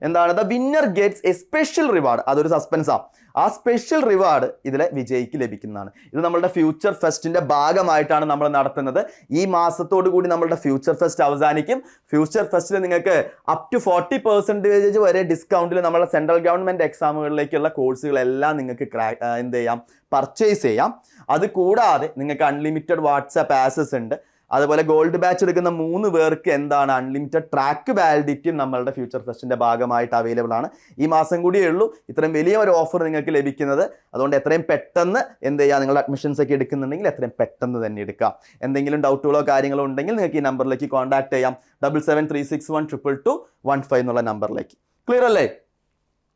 എന്താണ്? The winner gets A special reward. അതൊരു സസ്പെൻസാണ്. ആ സ്പെഷ്യൽ റിവാർഡ് ഇതിലെ വിജയിക്ക് ലഭിക്കുന്നതാണ്. ഇത് നമ്മളുടെ ഫ്യൂച്ചർ ഫെസ്റ്റിന്റെ ഭാഗമായിട്ടാണ് നമ്മൾ നടത്തുന്നത്. ഈ മാസത്തോടു കൂടി നമ്മളുടെ ഫ്യൂച്ചർ ഫെസ്റ്റ് അവസാനിക്കും. ഫ്യൂച്ചർ ഫെസ്റ്റിൽ നിങ്ങൾക്ക് അപ് ടു 40% വരെ ഡിസ്കൗണ്ടിൽ നമ്മളെ സെൻട്രൽ ഗവൺമെന്റ് എക്സാമുകളിലേക്കുള്ള കോഴ്സുകളെല്ലാം നിങ്ങൾക്ക് എന്ത് ചെയ്യാം? പർച്ചേസ് ചെയ്യാം. അത് കൂടാതെ നിങ്ങൾക്ക് അൺലിമിറ്റഡ് വാട്സാപ്പ് ആക്സസ് ഉണ്ട്. അതുപോലെ ഗോൾഡ് ബാച്ച് എടുക്കുന്ന 3 പേർക്ക് എന്താണ് അൺലിമിറ്റഡ് ട്രാക്ക് വാലിഡിറ്റിയും നമ്മളുടെ ഫ്യൂച്ചർ ഫെസ്റ്റിന്റെ ഭാഗമായിട്ട് അവൈലബിൾ ആണ്. ഈ മാസം കൂടിയേ ഉള്ളൂ ഇത്രയും വലിയ ഒരു ഓഫർ നിങ്ങൾക്ക് ലഭിക്കുന്നത്. അതുകൊണ്ട് എത്രയും പെട്ടെന്ന് എന്ത് ചെയ്യുക, നിങ്ങളുടെ അഡ്മിഷൻസ് ഒക്കെ എടുക്കുന്നുണ്ടെങ്കിൽ എത്രയും പെട്ടെന്ന് തന്നെ എടുക്കാം. എന്തെങ്കിലും ഡൗട്ടുകളോ കാര്യങ്ങളോ ഉണ്ടെങ്കിൽ നിങ്ങൾക്ക് ഈ നമ്പറിലേക്ക് കോൺടാക്ട് ചെയ്യാം. 7736122215 എന്നുള്ള നമ്പറിലേക്ക്. ക്ലിയർ അല്ലേ?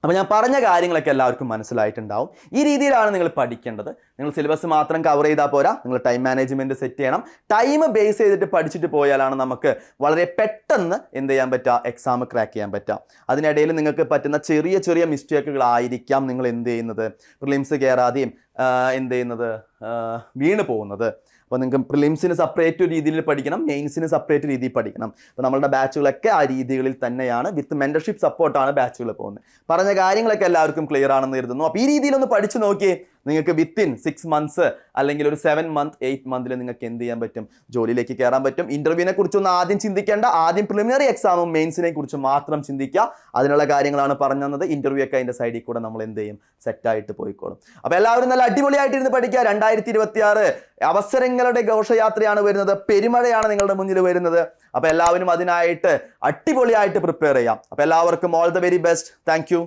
അപ്പോൾ ഞാൻ പറഞ്ഞ കാര്യങ്ങളൊക്കെ എല്ലാവർക്കും മനസ്സിലായിട്ടുണ്ടാവും. ഈ രീതിയിലാണ് നിങ്ങൾ പഠിക്കേണ്ടത്. നിങ്ങൾ സിലബസ് മാത്രം കവർ ചെയ്താൽ പോരാ, നിങ്ങൾ ടൈം മാനേജ്മെൻറ്റ് സെറ്റ് ചെയ്യണം. ടൈം ബേസ് ചെയ്തിട്ട് പഠിച്ചിട്ട് പോയാലാണ് നമുക്ക് വളരെ പെട്ടെന്ന് എന്ത് ചെയ്യാൻ പറ്റുക, എക്സാം ക്രാക്ക് ചെയ്യാൻ പറ്റുക. അതിനിടയിൽ നിങ്ങൾക്ക് പറ്റുന്ന ചെറിയ ചെറിയ മിസ്റ്റേക്കുകളായിരിക്കാം നിങ്ങൾ എന്ത് ചെയ്യുന്നത്, പ്രിലിംസ് കയറാതെയും എന്ത് ചെയ്യുന്നത്, വീണ് പോകുന്നത്. അപ്പോൾ നിങ്ങൾക്ക് പ്രിലിംസിന് സെപ്പറേറ്റ് രീതിയിൽ പഠിക്കണം, മെയിൻസിന് സെപ്പറേറ്റ് രീതിയിൽ പഠിക്കണം. അപ്പോൾ നമ്മളുടെ ബാച്ചുകളൊക്കെ ആ രീതികളിൽ തന്നെയാണ്, വിത്ത് മെൻറ്റർഷിപ്പ് സപ്പോർട്ടാണ് ബാച്ചുകൾ പോകുന്നത്. പറഞ്ഞ കാര്യങ്ങളൊക്കെ എല്ലാവർക്കും ക്ലിയർ ആണെന്ന് കരുതുന്നു. അപ്പോൾ ഈ രീതിയിലൊന്ന് പഠിച്ചു നോക്കിയേ, നിങ്ങൾക്ക് വിത്തിൻ 6 months അല്ലെങ്കിൽ ഒരു 7 month 8 months നിങ്ങൾക്ക് എന്ത് ചെയ്യാൻ പറ്റും, ജോലിയിലേക്ക് കയറാൻ പറ്റും. ഇന്റർവ്യൂവിനെ കുറിച്ചൊന്നും ആദ്യം ചിന്തിക്കേണ്ട, ആദ്യം പ്രിലിമിനറി എക്സാമും മെയിൻസിനെ കുറിച്ച് മാത്രം ചിന്തിക്കുക. അതിനുള്ള കാര്യങ്ങളാണ് പറഞ്ഞു തന്നത്. ഇന്റർവ്യൂ ഒക്കെ അതിന്റെ സൈഡിൽ കൂടെ നമ്മൾ എന്ത് ചെയ്യും, സെറ്റായിട്ട് പോയിക്കോളും. അപ്പോൾ എല്ലാവരും നല്ല അടിപൊളിയായിട്ടിരുന്ന് പഠിക്കുക. 2026 അവസരങ്ങളുടെ ഘോഷയാത്രയാണ് വരുന്നത്, പെരുമഴയാണ് നിങ്ങളുടെ മുന്നിൽ വരുന്നത്. അപ്പോൾ എല്ലാവരും അതിനായിട്ട് അടിപൊളിയായിട്ട് പ്രിപ്പയർ ചെയ്യാം. അപ്പോൾ എല്ലാവർക്കും all the very best. Thank you.